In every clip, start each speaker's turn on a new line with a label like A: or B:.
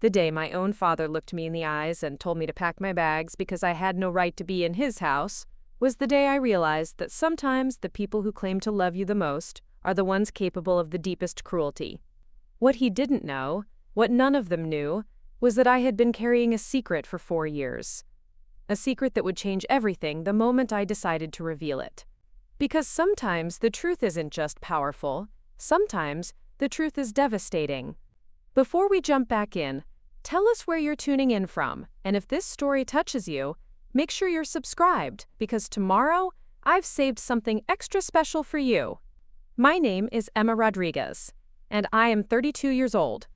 A: The day my own father looked me in the eyes and told me to pack my bags because I had no right to be in his house was the day I realized that sometimes the people who claim to love you the most are the ones capable of the deepest cruelty. What he didn't know, what none of them knew, was that I had been carrying a secret for 4 years. A secret that would change everything the moment I decided to reveal it. Because sometimes the truth isn't just powerful, sometimes the truth is devastating. Before we jump back in, tell us where you're tuning in from, and if this story touches you, make sure you're subscribed, because tomorrow I've saved something extra special for you. My name is Emma Rodriguez, and I am 32 years old.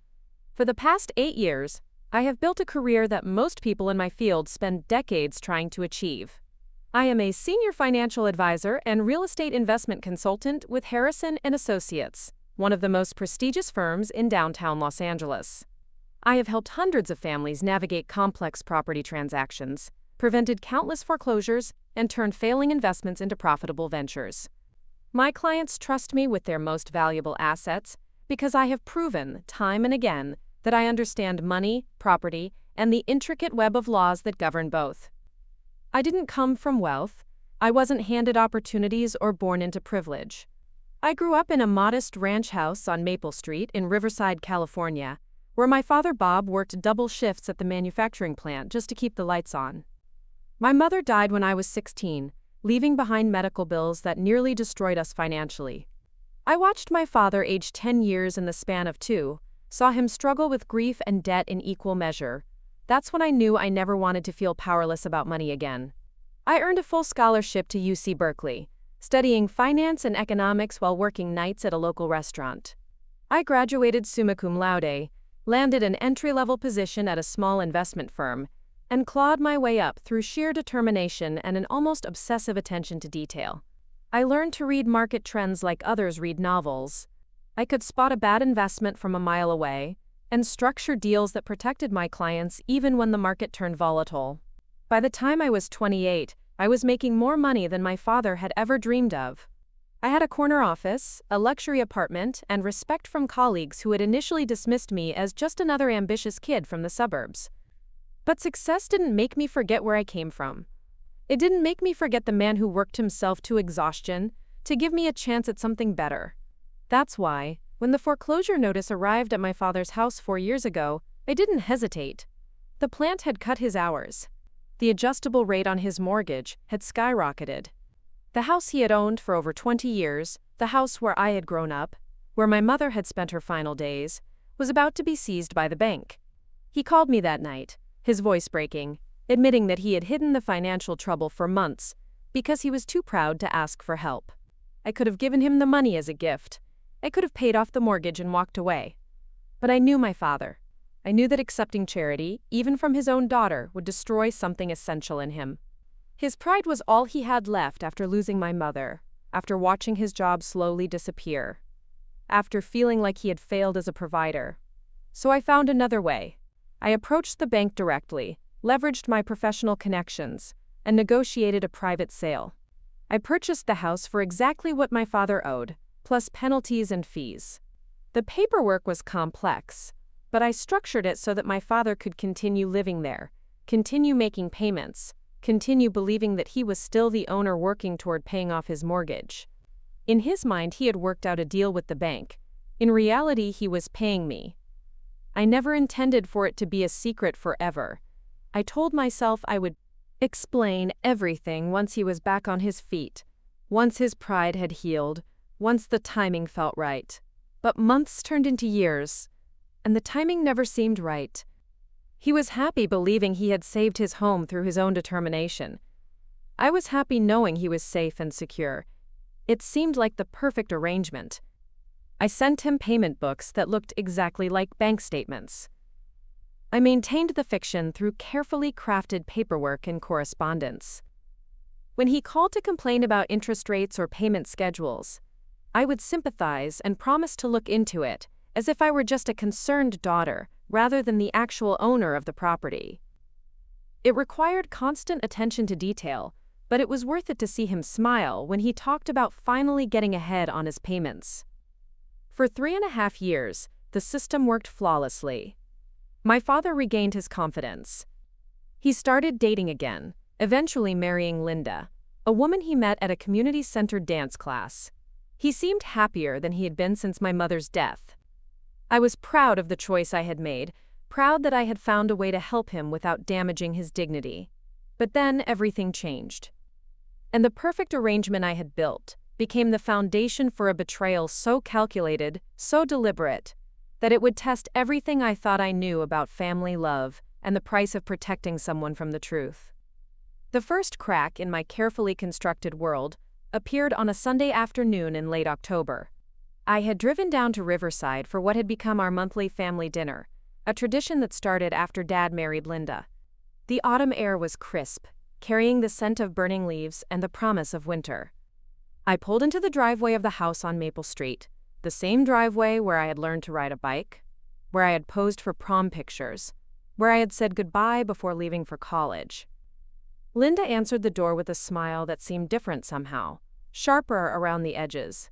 A: For the past 8 years, I have built a career that most people in my field spend decades trying to achieve. I am a senior financial advisor and real estate investment consultant with Harrison & Associates, one of the most prestigious firms in downtown Los Angeles. I have helped hundreds of families navigate complex property transactions, prevented countless foreclosures, and turned failing investments into profitable ventures. My clients trust me with their most valuable assets because I have proven, time and again, that I understand money, property, and the intricate web of laws that govern both. I didn't come from wealth. I wasn't handed opportunities or born into privilege. I grew up in a modest ranch house on Maple Street in Riverside, California, where my father Bob worked double shifts at the manufacturing plant just to keep the lights on. My mother died when I was 16, leaving behind medical bills that nearly destroyed us financially. I watched my father age 10 years in the span of 2, saw him struggle with grief and debt in equal measure. That's when I knew I never wanted to feel powerless about money again. I earned a full scholarship to UC Berkeley, studying finance and economics while working nights at a local restaurant. I graduated summa cum laude, landed an entry-level position at a small investment firm, and clawed my way up through sheer determination and an almost obsessive attention to detail. I learned to read market trends like others read novels. I could spot a bad investment from a mile away, and structure deals that protected my clients even when the market turned volatile. By the time I was 28, I was making more money than my father had ever dreamed of. I had a corner office, a luxury apartment, and respect from colleagues who had initially dismissed me as just another ambitious kid from the suburbs. But success didn't make me forget where I came from. It didn't make me forget the man who worked himself to exhaustion to give me a chance at something better. That's why, when the foreclosure notice arrived at my father's house 4 years ago, I didn't hesitate. The plant had cut his hours. The adjustable rate on his mortgage had skyrocketed. The house he had owned for over 20 years, the house where I had grown up, where my mother had spent her final days, was about to be seized by the bank. He called me that night, his voice breaking, admitting that he had hidden the financial trouble for months because he was too proud to ask for help. I could have given him the money as a gift. I could have paid off the mortgage and walked away. But I knew my father. I knew that accepting charity, even from his own daughter, would destroy something essential in him. His pride was all he had left after losing my mother, after watching his job slowly disappear, after feeling like he had failed as a provider. So I found another way. I approached the bank directly, leveraged my professional connections, and negotiated a private sale. I purchased the house for exactly what my father owed, plus penalties and fees. The paperwork was complex, but I structured it so that my father could continue living there, continue making payments, continue believing that he was still the owner working toward paying off his mortgage. In his mind, he had worked out a deal with the bank. In reality, he was paying me. I never intended for it to be a secret forever. I told myself I would explain everything once he was back on his feet, once his pride had healed, once the timing felt right. But months turned into years, and the timing never seemed right. He was happy believing he had saved his home through his own determination. I was happy knowing he was safe and secure. It seemed like the perfect arrangement. I sent him payment books that looked exactly like bank statements. I maintained the fiction through carefully crafted paperwork and correspondence. When he called to complain about interest rates or payment schedules, I would sympathize and promise to look into it, as if I were just a concerned daughter, rather than the actual owner of the property. It required constant attention to detail, but it was worth it to see him smile when he talked about finally getting ahead on his payments. For 3.5 years, the system worked flawlessly. My father regained his confidence. He started dating again, eventually marrying Linda, a woman he met at a community-centered dance class. He seemed happier than he had been since my mother's death. I was proud of the choice I had made, proud that I had found a way to help him without damaging his dignity. But then everything changed. And the perfect arrangement I had built became the foundation for a betrayal so calculated, so deliberate, that it would test everything I thought I knew about family love and the price of protecting someone from the truth. The first crack in my carefully constructed world appeared on a Sunday afternoon in late October. I had driven down to Riverside for what had become our monthly family dinner, a tradition that started after Dad married Linda. The autumn air was crisp, carrying the scent of burning leaves and the promise of winter. I pulled into the driveway of the house on Maple Street, the same driveway where I had learned to ride a bike, where I had posed for prom pictures, where I had said goodbye before leaving for college. Linda answered the door with a smile that seemed different somehow, sharper around the edges.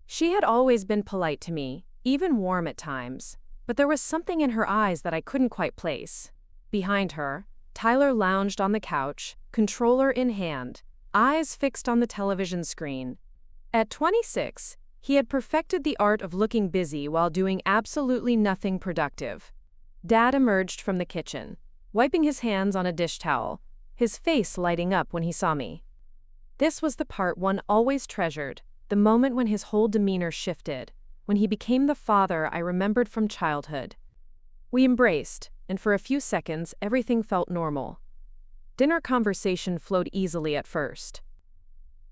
A: She had always been polite to me, even warm at times, but there was something in her eyes that I couldn't quite place. Behind her, Tyler lounged on the couch, controller in hand, eyes fixed on the television screen. At 26, he had perfected the art of looking busy while doing absolutely nothing productive. Dad emerged from the kitchen, wiping his hands on a dish towel, his face lighting up when he saw me. This was the part one always treasured, the moment when his whole demeanor shifted, when he became the father I remembered from childhood. We embraced, and for a few seconds everything felt normal. Dinner conversation flowed easily at first.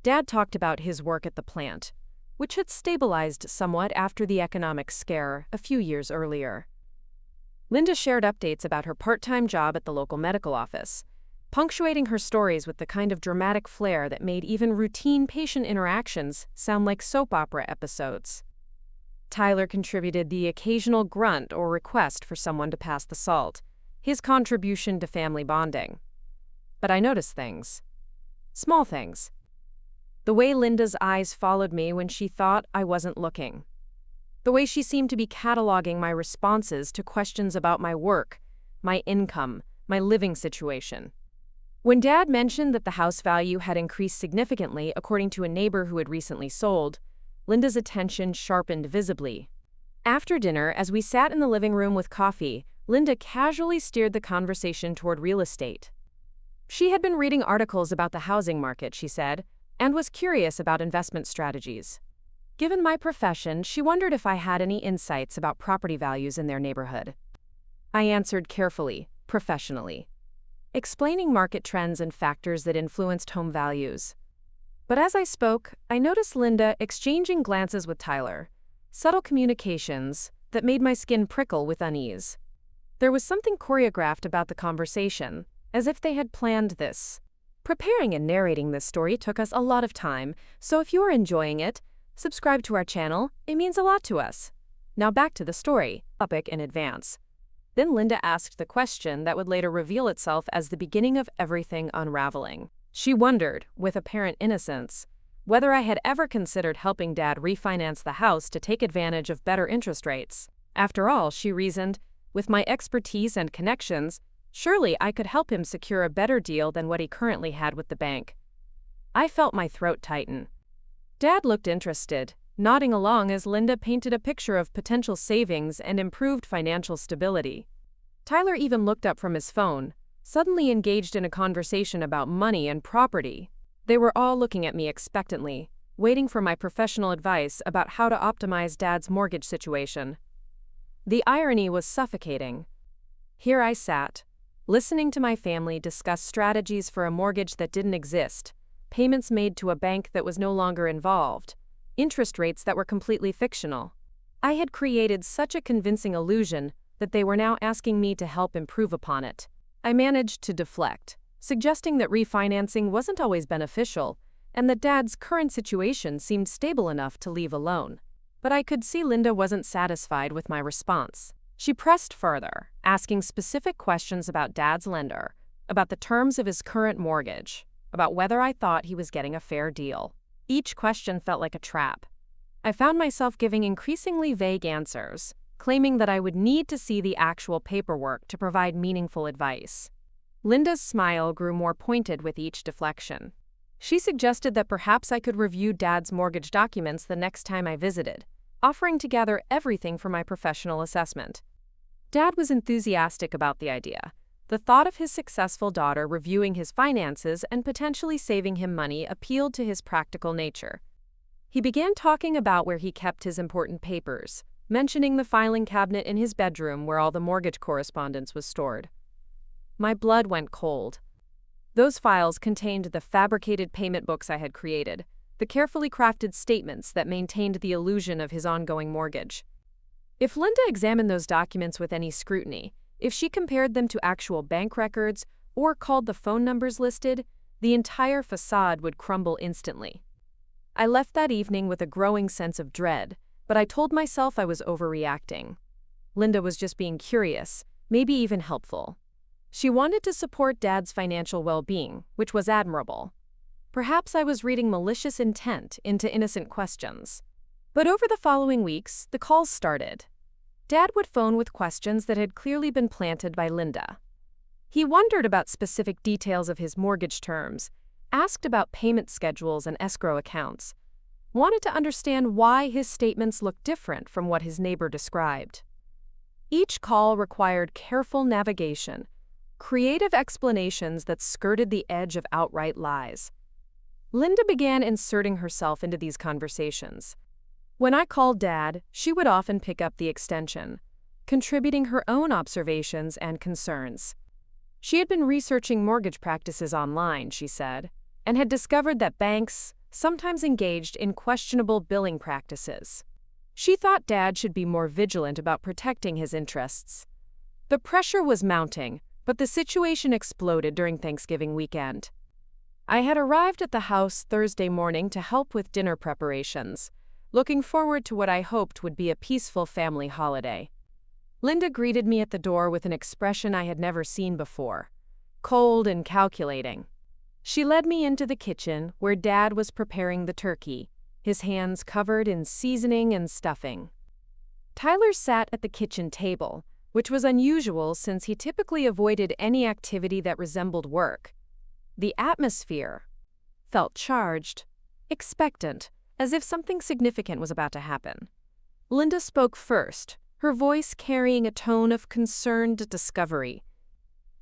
A: Dad talked about his work at the plant, which had stabilized somewhat after the economic scare a few years earlier. Linda shared updates about her part-time job at the local medical office, punctuating her stories with the kind of dramatic flair that made even routine patient interactions sound like soap opera episodes. Tyler contributed the occasional grunt or request for someone to pass the salt, his contribution to family bonding. But I noticed things. Small things. The way Linda's eyes followed me when she thought I wasn't looking. The way she seemed to be cataloging my responses to questions about my work, my income, my living situation. When Dad mentioned that the house value had increased significantly according to a neighbor who had recently sold, Linda's attention sharpened visibly. After dinner, as we sat in the living room with coffee, Linda casually steered the conversation toward real estate. She had been reading articles about the housing market, she said, and was curious about investment strategies. Given my profession, she wondered if I had any insights about property values in their neighborhood. I answered carefully, professionally, explaining market trends and factors that influenced home values. But as I spoke, I noticed Linda exchanging glances with Tyler, subtle communications that made my skin prickle with unease. There was something choreographed about the conversation, as if they had planned this. Preparing and narrating this story took us a lot of time, so if you are enjoying it, subscribe to our channel, it means a lot to us. Now back to the story, topic in advance. Then Linda asked the question that would later reveal itself as the beginning of everything unraveling. She wondered, with apparent innocence, whether I had ever considered helping Dad refinance the house to take advantage of better interest rates. After all, she reasoned, with my expertise and connections, surely I could help him secure a better deal than what he currently had with the bank. I felt my throat tighten. Dad looked interested, nodding along as Linda painted a picture of potential savings and improved financial stability. Tyler even looked up from his phone, suddenly engaged in a conversation about money and property. They were all looking at me expectantly, waiting for my professional advice about how to optimize Dad's mortgage situation. The irony was suffocating. Here I sat, listening to my family discuss strategies for a mortgage that didn't exist, payments made to a bank that was no longer involved, interest rates that were completely fictional. I had created such a convincing illusion that they were now asking me to help improve upon it. I managed to deflect, suggesting that refinancing wasn't always beneficial and that Dad's current situation seemed stable enough to leave alone. But I could see Linda wasn't satisfied with my response. She pressed further, asking specific questions about Dad's lender, about the terms of his current mortgage, about whether I thought he was getting a fair deal. Each question felt like a trap. I found myself giving increasingly vague answers, claiming that I would need to see the actual paperwork to provide meaningful advice. Linda's smile grew more pointed with each deflection. She suggested that perhaps I could review Dad's mortgage documents the next time I visited, offering to gather everything for my professional assessment. Dad was enthusiastic about the idea. The thought of his successful daughter reviewing his finances and potentially saving him money appealed to his practical nature. He began talking about where he kept his important papers, mentioning the filing cabinet in his bedroom where all the mortgage correspondence was stored. My blood went cold. Those files contained the fabricated payment books I had created, the carefully crafted statements that maintained the illusion of his ongoing mortgage. If Linda examined those documents with any scrutiny, if she compared them to actual bank records or called the phone numbers listed, the entire facade would crumble instantly. I left that evening with a growing sense of dread, but I told myself I was overreacting. Linda was just being curious, maybe even helpful. She wanted to support Dad's financial well-being, which was admirable. Perhaps I was reading malicious intent into innocent questions. But over the following weeks, the calls started. Dad would phone with questions that had clearly been planted by Linda. He wondered about specific details of his mortgage terms, asked about payment schedules and escrow accounts, wanted to understand why his statements looked different from what his neighbor described. Each call required careful navigation, creative explanations that skirted the edge of outright lies. Linda began inserting herself into these conversations. When I called Dad, she would often pick up the extension, contributing her own observations and concerns. She had been researching mortgage practices online, she said, and had discovered that banks sometimes engaged in questionable billing practices. She thought Dad should be more vigilant about protecting his interests. The pressure was mounting, but the situation exploded during Thanksgiving weekend. I had arrived at the house Thursday morning to help with dinner preparations, looking forward to what I hoped would be a peaceful family holiday. Linda greeted me at the door with an expression I had never seen before, cold and calculating. She led me into the kitchen where Dad was preparing the turkey, his hands covered in seasoning and stuffing. Tyler sat at the kitchen table, which was unusual since he typically avoided any activity that resembled work. The atmosphere felt charged, expectant, as if something significant was about to happen. Linda spoke first, her voice carrying a tone of concerned discovery.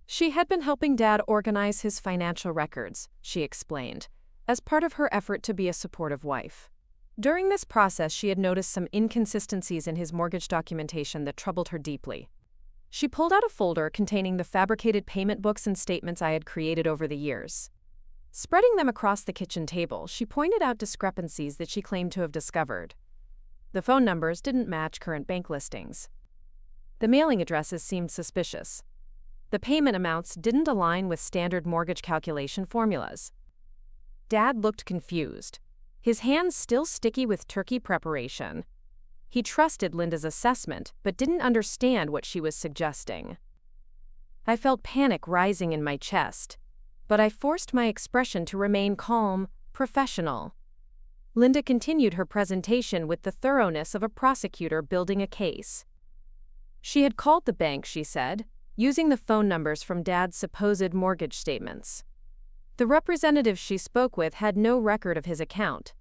A: She had been helping Dad organize his financial records, she explained, as part of her effort to be a supportive wife. During this process, she had noticed some inconsistencies in his mortgage documentation that troubled her deeply. She pulled out a folder containing the fabricated payment books and statements I had created over the years. Spreading them across the kitchen table, she pointed out discrepancies that she claimed to have discovered. The phone numbers didn't match current bank listings. The mailing addresses seemed suspicious. The payment amounts didn't align with standard mortgage calculation formulas. Dad looked confused, his hands still sticky with turkey preparation. He trusted Linda's assessment, but didn't understand what she was suggesting. I felt panic rising in my chest, but I forced my expression to remain calm, professional. Linda continued her presentation with the thoroughness of a prosecutor building a case. She had called the bank, she said, using the phone numbers from Dad's supposed mortgage statements. The representative she spoke with had no record of his account.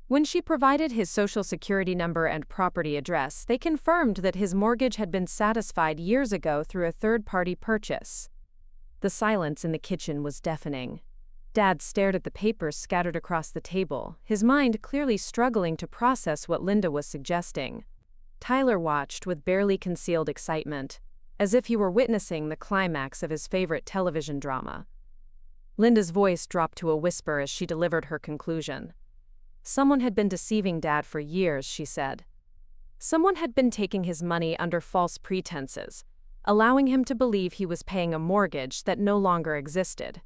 A: When she provided his social security number and property address, they confirmed that his mortgage had been satisfied years ago through a third-party purchase. The silence in the kitchen was deafening. Dad stared at the papers scattered across the table, his mind clearly struggling to process what Linda was suggesting. Tyler watched with barely concealed excitement, as if he were witnessing the climax of his favorite television drama. Linda's voice dropped to a whisper as she delivered her conclusion. Someone had been deceiving Dad for years, she said. Someone had been taking his money under false pretenses, allowing him to believe he was paying a mortgage that no longer existed.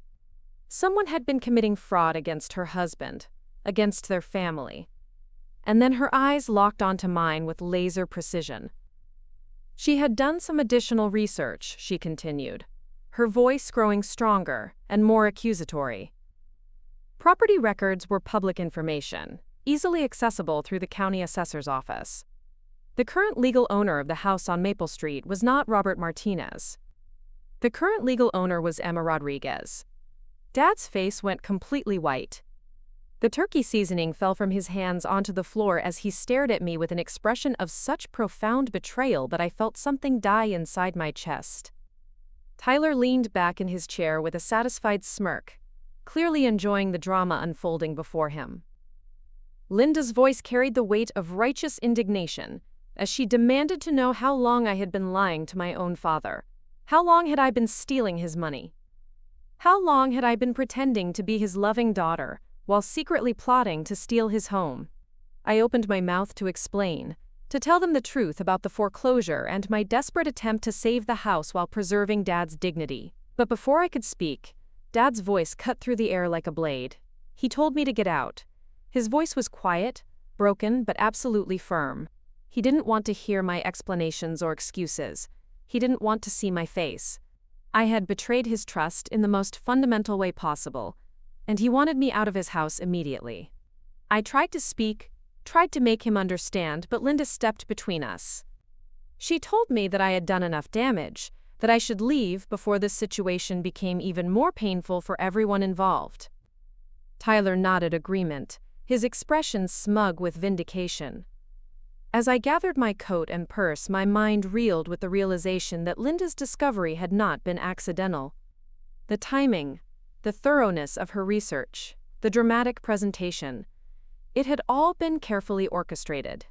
A: Someone had been committing fraud against her husband, against their family. And then her eyes locked onto mine with laser precision. She had done some additional research, she continued, her voice growing stronger and more accusatory. Property records were public information, easily accessible through the county assessor's office. The current legal owner of the house on Maple Street was not Robert Martinez. The current legal owner was Emma Rodriguez. Dad's face went completely white. The turkey seasoning fell from his hands onto the floor as he stared at me with an expression of such profound betrayal that I felt something die inside my chest. Tyler leaned back in his chair with a satisfied smirk, clearly enjoying the drama unfolding before him. Linda's voice carried the weight of righteous indignation as she demanded to know how long I had been lying to my own father. How long had I been stealing his money? How long had I been pretending to be his loving daughter while secretly plotting to steal his home? I opened my mouth to explain, to tell them the truth about the foreclosure and my desperate attempt to save the house while preserving Dad's dignity. But before I could speak, Dad's voice cut through the air like a blade. He told me to get out. His voice was quiet, broken, but absolutely firm. He didn't want to hear my explanations or excuses. He didn't want to see my face. I had betrayed his trust in the most fundamental way possible, and he wanted me out of his house immediately. I tried to speak, tried to make him understand, but Linda stepped between us. She told me that I had done enough damage, that I should leave before this situation became even more painful for everyone involved. Tyler nodded agreement, his expression smug with vindication. As I gathered my coat and purse, my mind reeled with the realization that Linda's discovery had not been accidental. The timing, the thoroughness of her research, the dramatic presentation, it had all been carefully orchestrated.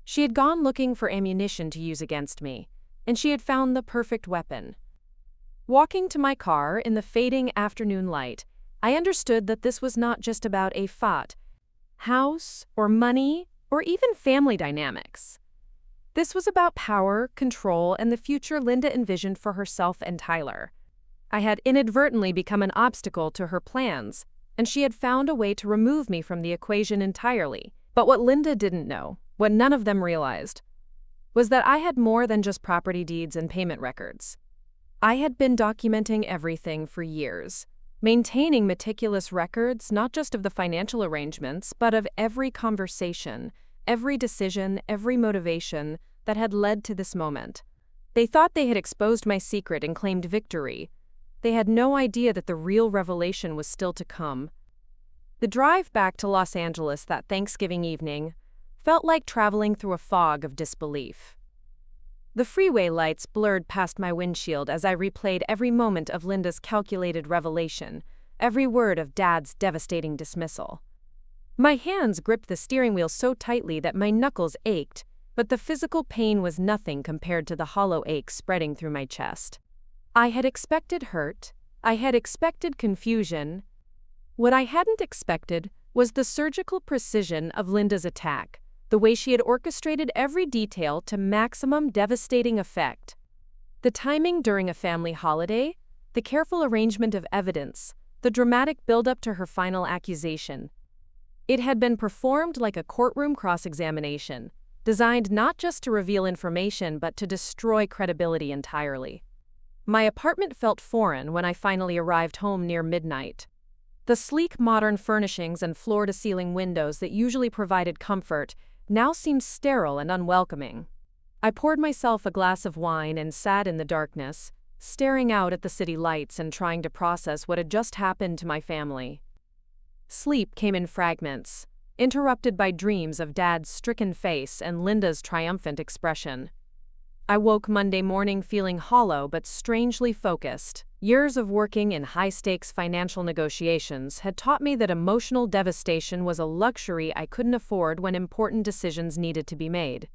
A: She had gone looking for ammunition to use against me, and she had found the perfect weapon. Walking to my car in the fading afternoon light, I understood that this was not just about a house, or money, or even family dynamics. This was about power, control, and the future Linda envisioned for herself and Tyler. I had inadvertently become an obstacle to her plans, and she had found a way to remove me from the equation entirely. But what Linda didn't know, what none of them realized, was that I had more than just property deeds and payment records. I had been documenting everything for years, maintaining meticulous records not just of the financial arrangements, but of every conversation, every decision, every motivation that had led to this moment. They thought they had exposed my secret and claimed victory. They had no idea that the real revelation was still to come. The drive back to Los Angeles that Thanksgiving evening felt like traveling through a fog of disbelief. The freeway lights blurred past my windshield as I replayed every moment of Linda's calculated revelation, every word of Dad's devastating dismissal. My hands gripped the steering wheel so tightly that my knuckles ached, but the physical pain was nothing compared to the hollow ache spreading through my chest. I had expected hurt. I had expected confusion. What I hadn't expected was the surgical precision of Linda's attack, the way she had orchestrated every detail to maximum devastating effect. The timing during a family holiday, the careful arrangement of evidence, the dramatic build-up to her final accusation. It had been performed like a courtroom cross-examination, designed not just to reveal information but to destroy credibility entirely. My apartment felt foreign when I finally arrived home near midnight. The sleek modern furnishings and floor-to-ceiling windows that usually provided comfort now seemed sterile and unwelcoming. I poured myself a glass of wine and sat in the darkness, staring out at the city lights and trying to process what had just happened to my family. Sleep came in fragments, interrupted by dreams of Dad's stricken face and Linda's triumphant expression. I woke Monday morning feeling hollow but strangely focused. Years of working in high-stakes financial negotiations had taught me that emotional devastation was a luxury I couldn't afford when important decisions needed to be made.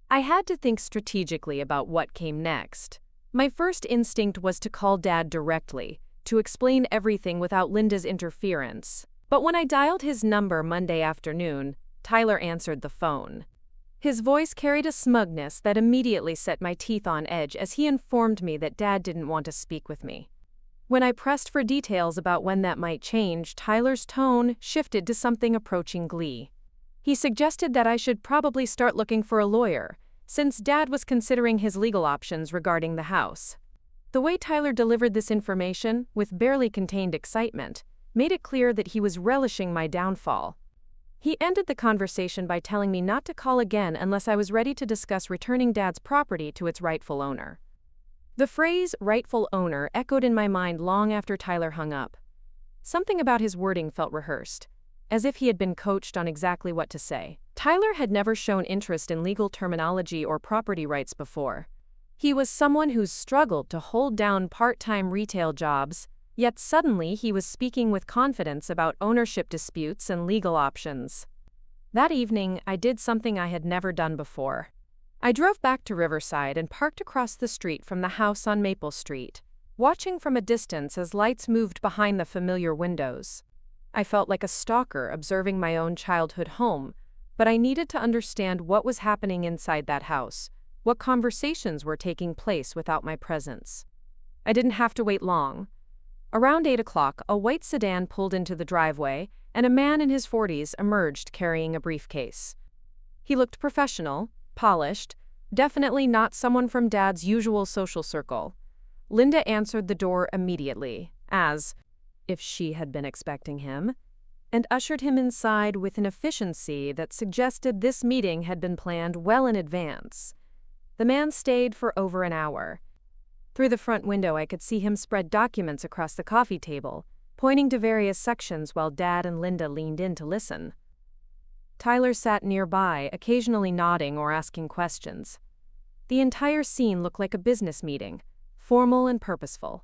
A: I had to think strategically about what came next. My first instinct was to call Dad directly, to explain everything without Linda's interference. But when I dialed his number Monday afternoon, Tyler answered the phone. His voice carried a smugness that immediately set my teeth on edge as he informed me that Dad didn't want to speak with me. When I pressed for details about when that might change, Tyler's tone shifted to something approaching glee. He suggested that I should probably start looking for a lawyer, since Dad was considering his legal options regarding the house. The way Tyler delivered this information, with barely contained excitement, made it clear that he was relishing my downfall. He ended the conversation by telling me not to call again unless I was ready to discuss returning Dad's property to its rightful owner. The phrase rightful owner echoed in my mind long after Tyler hung up. Something about his wording felt rehearsed, as if he had been coached on exactly what to say. Tyler had never shown interest in legal terminology or property rights before. He was someone who's struggled to hold down part-time retail jobs, yet suddenly he was speaking with confidence about ownership disputes and legal options. That evening, I did something I had never done before. I drove back to Riverside and parked across the street from the house on Maple Street, watching from a distance as lights moved behind the familiar windows. I felt like a stalker observing my own childhood home, but I needed to understand what was happening inside that house, what conversations were taking place without my presence. I didn't have to wait long. Around 8 o'clock, a white sedan pulled into the driveway, and a man in his 40s emerged carrying a briefcase. He looked professional, polished, definitely not someone from Dad's usual social circle. Linda answered the door immediately, as if she had been expecting him, and ushered him inside with an efficiency that suggested this meeting had been planned well in advance. The man stayed for over an hour. Through the front window, I could see him spread documents across the coffee table, pointing to various sections while Dad and Linda leaned in to listen. Tyler sat nearby, occasionally nodding or asking questions. The entire scene looked like a business meeting, formal and purposeful.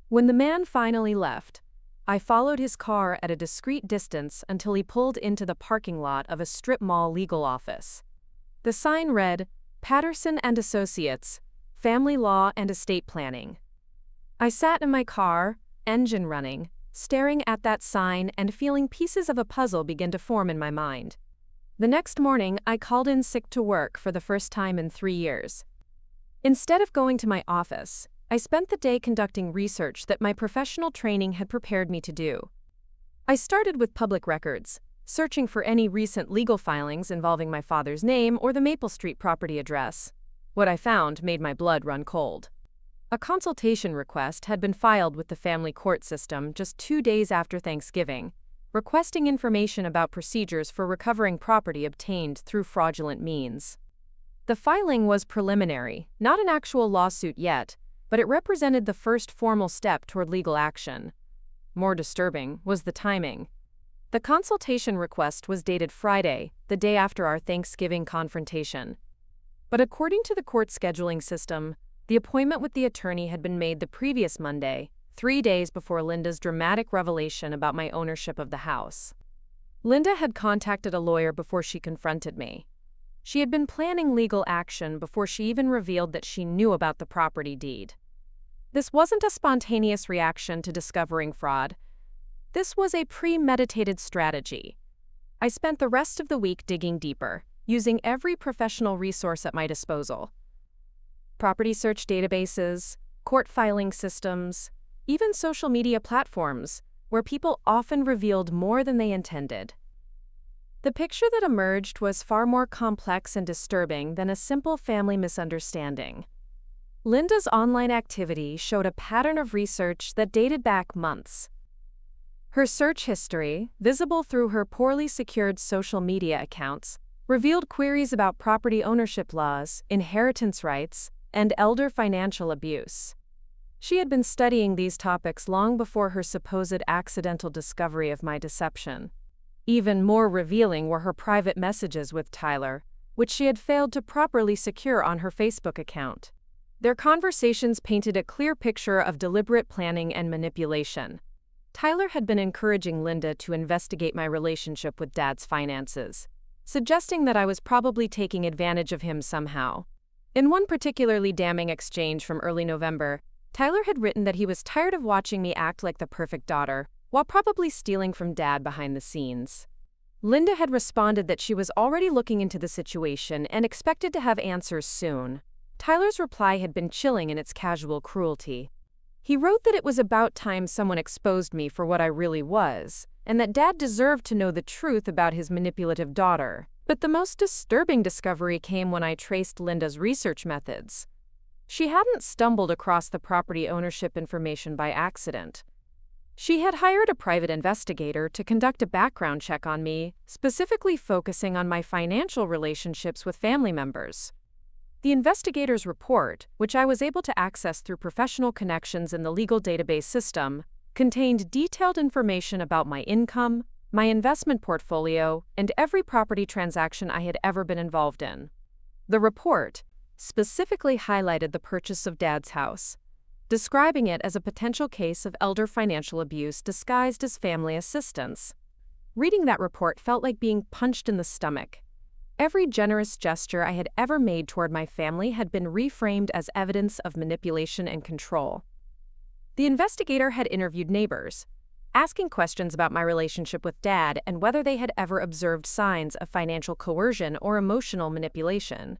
A: When the man finally left, I followed his car at a discreet distance until he pulled into the parking lot of a strip mall legal office. The sign read, "Patterson and Associates, Family Law and Estate Planning." I sat in my car, engine running, staring at that sign and feeling pieces of a puzzle begin to form in my mind. The next morning, I called in sick to work for the first time in 3 years. Instead of going to my office, I spent the day conducting research that my professional training had prepared me to do. I started with public records, searching for any recent legal filings involving my father's name or the Maple Street property address. What I found made my blood run cold. A consultation request had been filed with the family court system just 2 days after Thanksgiving, requesting information about procedures for recovering property obtained through fraudulent means. The filing was preliminary, not an actual lawsuit yet, but it represented the first formal step toward legal action. More disturbing was the timing. The consultation request was dated Friday, the day after our Thanksgiving confrontation. But according to the court scheduling system, the appointment with the attorney had been made the previous Monday, 3 days before Linda's dramatic revelation about my ownership of the house. Linda had contacted a lawyer before she confronted me. She had been planning legal action before she even revealed that she knew about the property deed. This wasn't a spontaneous reaction to discovering fraud. This was a premeditated strategy. I spent the rest of the week digging deeper, using every professional resource at my disposal. Property search databases, court filing systems, even social media platforms, where people often revealed more than they intended. The picture that emerged was far more complex and disturbing than a simple family misunderstanding. Linda's online activity showed a pattern of research that dated back months. Her search history, visible through her poorly secured social media accounts, revealed queries about property ownership laws, inheritance rights, and elder financial abuse. She had been studying these topics long before her supposed accidental discovery of my deception. Even more revealing were her private messages with Tyler, which she had failed to properly secure on her Facebook account. Their conversations painted a clear picture of deliberate planning and manipulation. Tyler had been encouraging Linda to investigate my relationship with Dad's finances, suggesting that I was probably taking advantage of him somehow. In one particularly damning exchange from early November, Tyler had written that he was tired of watching me act like the perfect daughter, while probably stealing from Dad behind the scenes. Linda had responded that she was already looking into the situation and expected to have answers soon. Tyler's reply had been chilling in its casual cruelty. He wrote that it was about time someone exposed me for what I really was, and that Dad deserved to know the truth about his manipulative daughter. But the most disturbing discovery came when I traced Linda's research methods. She hadn't stumbled across the property ownership information by accident. She had hired a private investigator to conduct a background check on me, specifically focusing on my financial relationships with family members. The investigator's report, which I was able to access through professional connections in the legal database system, contained detailed information about my income, my investment portfolio, and every property transaction I had ever been involved in. The report specifically highlighted the purchase of Dad's house, describing it as a potential case of elder financial abuse disguised as family assistance. Reading that report felt like being punched in the stomach. Every generous gesture I had ever made toward my family had been reframed as evidence of manipulation and control. The investigator had interviewed neighbors, asking questions about my relationship with Dad and whether they had ever observed signs of financial coercion or emotional manipulation.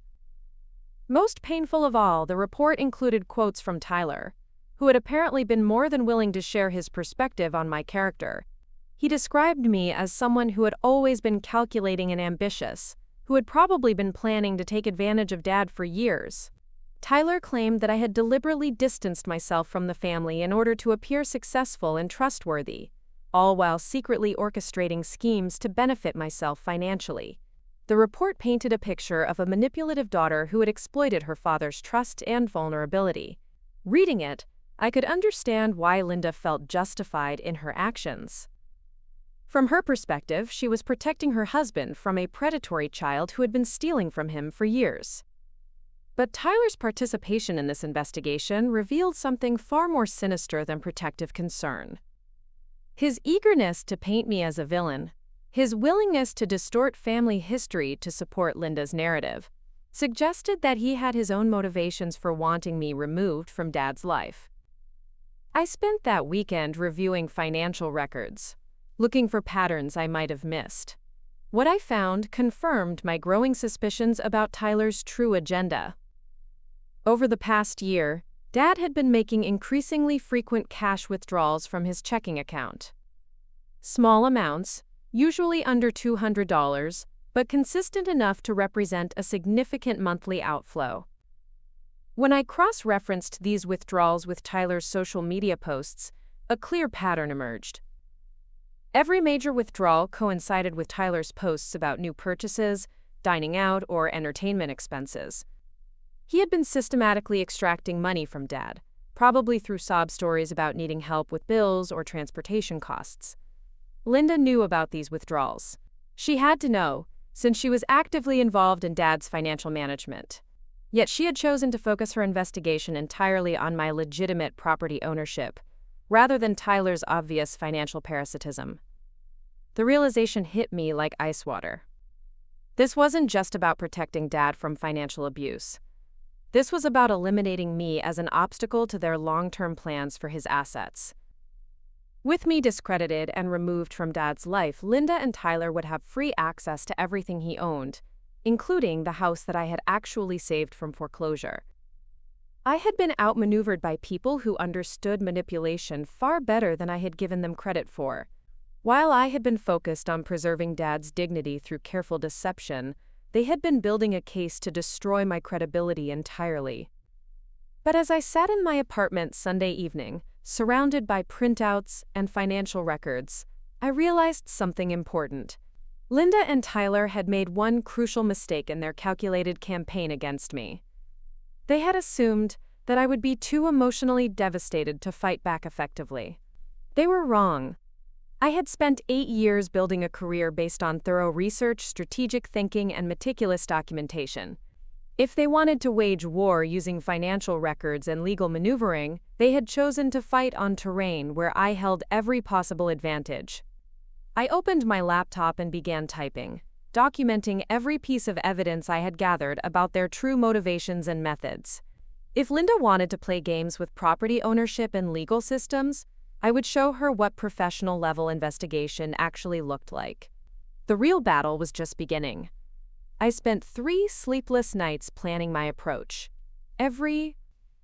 A: Most painful of all, the report included quotes from Tyler, who had apparently been more than willing to share his perspective on my character. He described me as someone who had always been calculating and ambitious, who had probably been planning to take advantage of Dad for years. Tyler claimed that I had deliberately distanced myself from the family in order to appear successful and trustworthy, all while secretly orchestrating schemes to benefit myself financially. The report painted a picture of a manipulative daughter who had exploited her father's trust and vulnerability. Reading it, I could understand why Linda felt justified in her actions. From her perspective, she was protecting her husband from a predatory child who had been stealing from him for years. But Tyler's participation in this investigation revealed something far more sinister than protective concern. His eagerness to paint me as a villain, his willingness to distort family history to support Linda's narrative, suggested that he had his own motivations for wanting me removed from Dad's life. I spent that weekend reviewing financial records, looking for patterns I might have missed. What I found confirmed my growing suspicions about Tyler's true agenda. Over the past year, Dad had been making increasingly frequent cash withdrawals from his checking account. Small amounts, usually under $200, but consistent enough to represent a significant monthly outflow. When I cross-referenced these withdrawals with Tyler's social media posts, a clear pattern emerged. Every major withdrawal coincided with Tyler's posts about new purchases, dining out, or entertainment expenses. He had been systematically extracting money from Dad, probably through sob stories about needing help with bills or transportation costs. Linda knew about these withdrawals. She had to know, since she was actively involved in Dad's financial management. Yet she had chosen to focus her investigation entirely on my legitimate property ownership, rather than Tyler's obvious financial parasitism. The realization hit me like ice water. This wasn't just about protecting Dad from financial abuse. This was about eliminating me as an obstacle to their long-term plans for his assets. With me discredited and removed from Dad's life, Linda and Tyler would have free access to everything he owned, including the house that I had actually saved from foreclosure. I had been outmaneuvered by people who understood manipulation far better than I had given them credit for. While I had been focused on preserving Dad's dignity through careful deception, they had been building a case to destroy my credibility entirely. But as I sat in my apartment Sunday evening, surrounded by printouts and financial records, I realized something important. Linda and Tyler had made one crucial mistake in their calculated campaign against me. They had assumed that I would be too emotionally devastated to fight back effectively. They were wrong. I had spent 8 years building a career based on thorough research, strategic thinking, and meticulous documentation. If they wanted to wage war using financial records and legal maneuvering, they had chosen to fight on terrain where I held every possible advantage. I opened my laptop and began typing, documenting every piece of evidence I had gathered about their true motivations and methods. If Linda wanted to play games with property ownership and legal systems, I would show her what professional-level investigation actually looked like. The real battle was just beginning. I spent 3 sleepless nights planning my approach. Every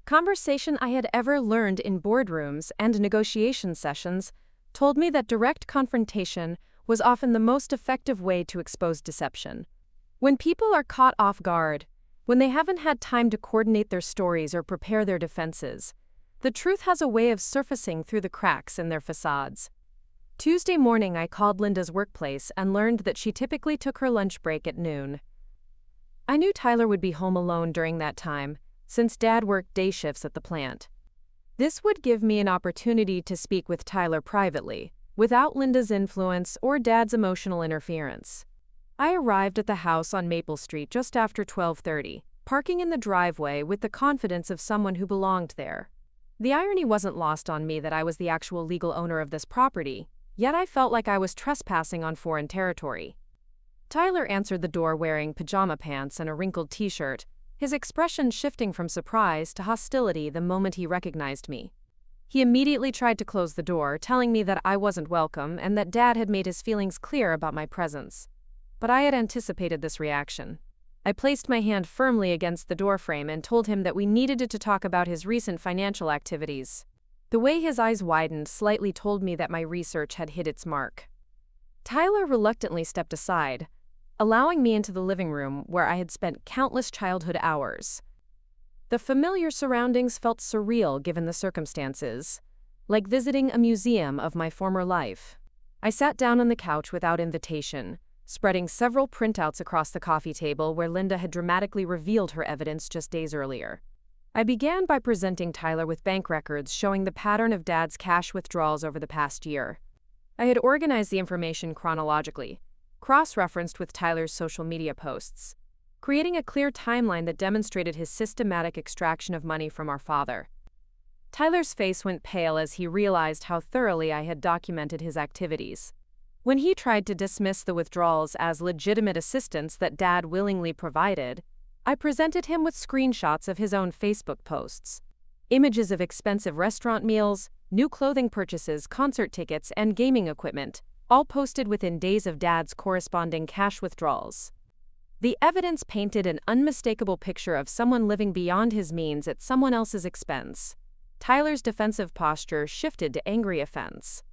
A: conversation I had ever learned in boardrooms and negotiation sessions told me that direct confrontation was often the most effective way to expose deception. When people are caught off guard, when they haven't had time to coordinate their stories or prepare their defenses, The truth has a way of surfacing through the cracks in their facades. Tuesday morning, I called Linda's workplace and learned that she typically took her lunch break at noon. I knew Tyler would be home alone during that time, since Dad worked day shifts at the plant. This would give me an opportunity to speak with Tyler privately, without Linda's influence or Dad's emotional interference. I arrived at the house on Maple Street just after 12:30, parking in the driveway with the confidence of someone who belonged there. The irony wasn't lost on me that I was the actual legal owner of this property, yet I felt like I was trespassing on foreign territory. Tyler answered the door wearing pajama pants and a wrinkled t-shirt, his expression shifting from surprise to hostility the moment he recognized me. He immediately tried to close the door, telling me that I wasn't welcome and that Dad had made his feelings clear about my presence. But I had anticipated this reaction. I placed my hand firmly against the doorframe and told him that we needed to talk about his recent financial activities. The way his eyes widened slightly told me that my research had hit its mark. Tyler reluctantly stepped aside, allowing me into the living room where I had spent countless childhood hours. The familiar surroundings felt surreal given the circumstances, like visiting a museum of my former life. I sat down on the couch without invitation, spreading several printouts across the coffee table where Linda had dramatically revealed her evidence just days earlier. I began by presenting Tyler with bank records showing the pattern of Dad's cash withdrawals over the past year. I had organized the information chronologically, cross-referenced with Tyler's social media posts, creating a clear timeline that demonstrated his systematic extraction of money from our father. Tyler's face went pale as he realized how thoroughly I had documented his activities. When he tried to dismiss the withdrawals as legitimate assistance that Dad willingly provided, I presented him with screenshots of his own Facebook posts. Images of expensive restaurant meals, new clothing purchases, concert tickets, and gaming equipment, all posted within days of Dad's corresponding cash withdrawals. The evidence painted an unmistakable picture of someone living beyond his means at someone else's expense. Tyler's defensive posture shifted to angry offense.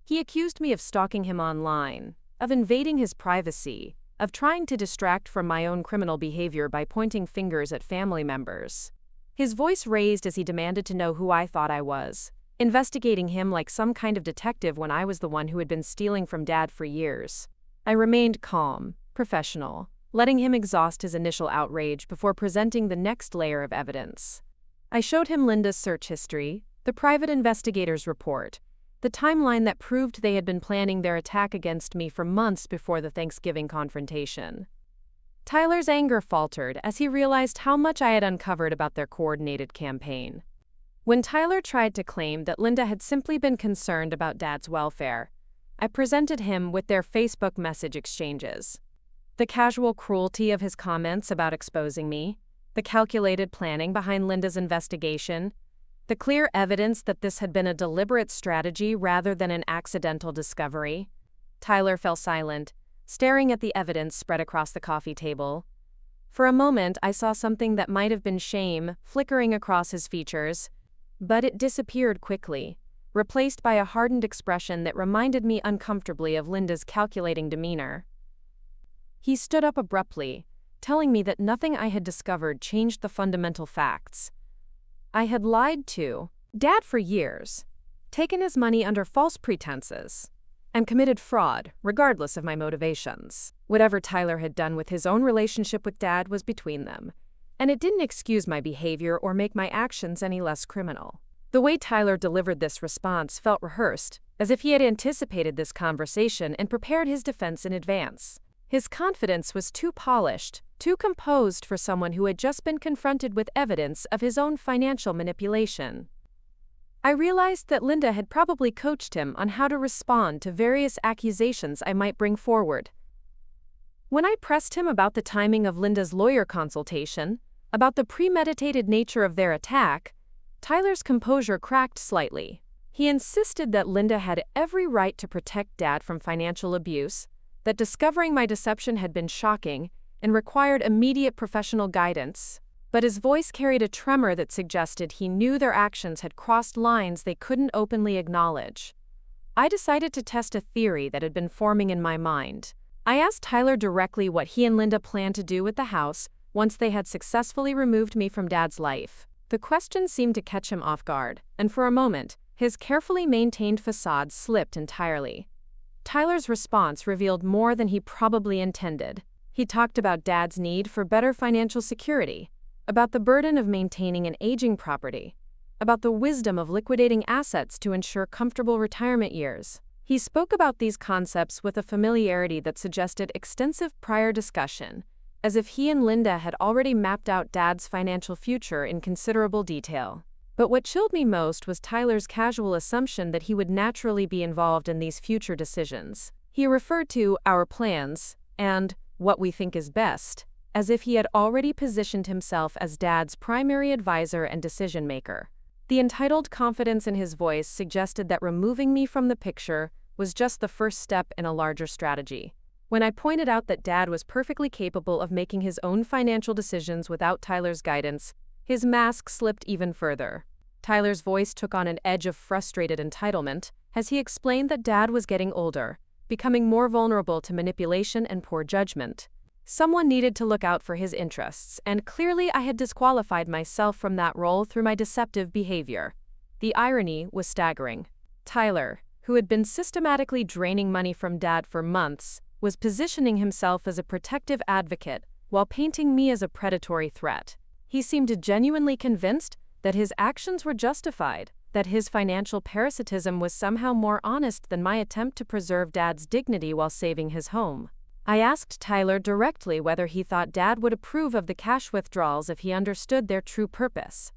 A: He accused me of stalking him online, of invading his privacy, of trying to distract from my own criminal behavior by pointing fingers at family members. His voice raised as he demanded to know who I thought I was, investigating him like some kind of detective when I was the one who had been stealing from Dad for years. I remained calm, professional, letting him exhaust his initial outrage before presenting the next layer of evidence. I showed him Linda's search history, the private investigator's report, the timeline that proved they had been planning their attack against me for months before the Thanksgiving confrontation. Tyler's anger faltered as he realized how much I had uncovered about their coordinated campaign. When Tyler tried to claim that Linda had simply been concerned about Dad's welfare, I presented him with their Facebook message exchanges. The casual cruelty of his comments about exposing me, the calculated planning behind Linda's investigation, the clear evidence that this had been a deliberate strategy rather than an accidental discovery. Tyler fell silent, staring at the evidence spread across the coffee table. For a moment, I saw something that might have been shame flickering across his features, but it disappeared quickly, replaced by a hardened expression that reminded me uncomfortably of Linda's calculating demeanor. He stood up abruptly, telling me that nothing I had discovered changed the fundamental facts. I had lied to Dad for years, taken his money under false pretenses, and committed fraud, regardless of my motivations. Whatever Tyler had done with his own relationship with Dad was between them, and it didn't excuse my behavior or make my actions any less criminal. The way Tyler delivered this response felt rehearsed, as if he had anticipated this conversation and prepared his defense in advance. His confidence was too polished, too composed for someone who had just been confronted with evidence of his own financial manipulation. I realized that Linda had probably coached him on how to respond to various accusations I might bring forward. When I pressed him about the timing of Linda's lawyer consultation, about the premeditated nature of their attack, Tyler's composure cracked slightly. He insisted that Linda had every right to protect Dad from financial abuse, that discovering my deception had been shocking and required immediate professional guidance, but his voice carried a tremor that suggested he knew their actions had crossed lines they couldn't openly acknowledge. I decided to test a theory that had been forming in my mind. I asked Tyler directly what he and Linda planned to do with the house once they had successfully removed me from Dad's life. The question seemed to catch him off guard, and for a moment, his carefully maintained facade slipped entirely. Tyler's response revealed more than he probably intended. He talked about Dad's need for better financial security, about the burden of maintaining an aging property, about the wisdom of liquidating assets to ensure comfortable retirement years. He spoke about these concepts with a familiarity that suggested extensive prior discussion, as if he and Linda had already mapped out Dad's financial future in considerable detail. But what chilled me most was Tyler's casual assumption that he would naturally be involved in these future decisions. He referred to our plans and what we think is best, as if he had already positioned himself as Dad's primary advisor and decision-maker. The entitled confidence in his voice suggested that removing me from the picture was just the first step in a larger strategy. When I pointed out that Dad was perfectly capable of making his own financial decisions without Tyler's guidance, his mask slipped even further. Tyler's voice took on an edge of frustrated entitlement as he explained that Dad was getting older, becoming more vulnerable to manipulation and poor judgment. Someone needed to look out for his interests, and clearly I had disqualified myself from that role through my deceptive behavior. The irony was staggering. Tyler, who had been systematically draining money from Dad for months, was positioning himself as a protective advocate while painting me as a predatory threat. He seemed genuinely convinced that his actions were justified, that his financial parasitism was somehow more honest than my attempt to preserve Dad's dignity while saving his home. I asked Tyler directly whether he thought Dad would approve of the cash withdrawals if he understood their true purpose.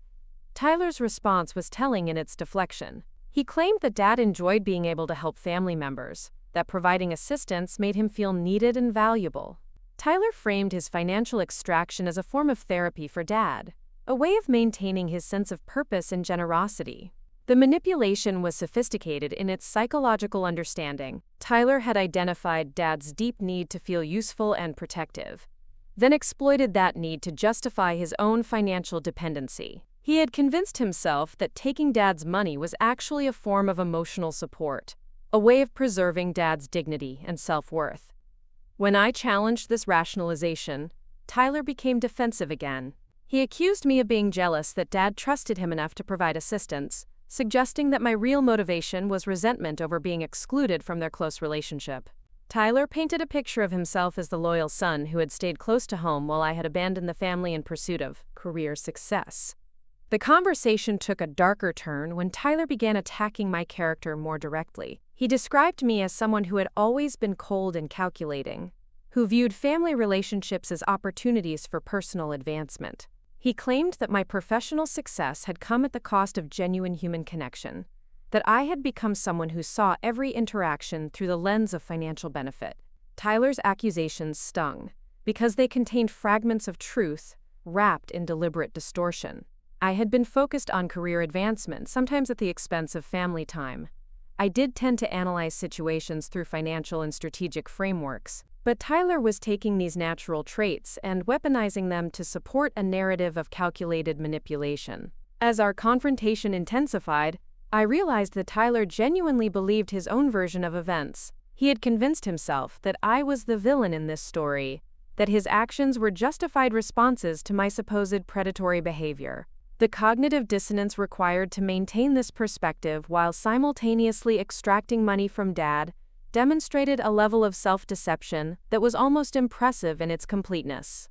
A: Tyler's response was telling in its deflection. He claimed that Dad enjoyed being able to help family members, that providing assistance made him feel needed and valuable. Tyler framed his financial extraction as a form of therapy for Dad, a way of maintaining his sense of purpose and generosity. The manipulation was sophisticated in its psychological understanding. Tyler had identified Dad's deep need to feel useful and protective, then exploited that need to justify his own financial dependency. He had convinced himself that taking Dad's money was actually a form of emotional support, a way of preserving Dad's dignity and self-worth. When I challenged this rationalization, Tyler became defensive again. He accused me of being jealous that Dad trusted him enough to provide assistance, suggesting that my real motivation was resentment over being excluded from their close relationship. Tyler painted a picture of himself as the loyal son who had stayed close to home while I had abandoned the family in pursuit of career success. The conversation took a darker turn when Tyler began attacking my character more directly. He described me as someone who had always been cold and calculating, who viewed family relationships as opportunities for personal advancement. He claimed that my professional success had come at the cost of genuine human connection, that I had become someone who saw every interaction through the lens of financial benefit. Tyler's accusations stung, because they contained fragments of truth wrapped in deliberate distortion. I had been focused on career advancement, sometimes at the expense of family time. I did tend to analyze situations through financial and strategic frameworks, but Tyler was taking these natural traits and weaponizing them to support a narrative of calculated manipulation. As our confrontation intensified, I realized that Tyler genuinely believed his own version of events. He had convinced himself that I was the villain in this story, that his actions were justified responses to my supposed predatory behavior. The cognitive dissonance required to maintain this perspective while simultaneously extracting money from Dad demonstrated a level of self-deception that was almost impressive in its completeness.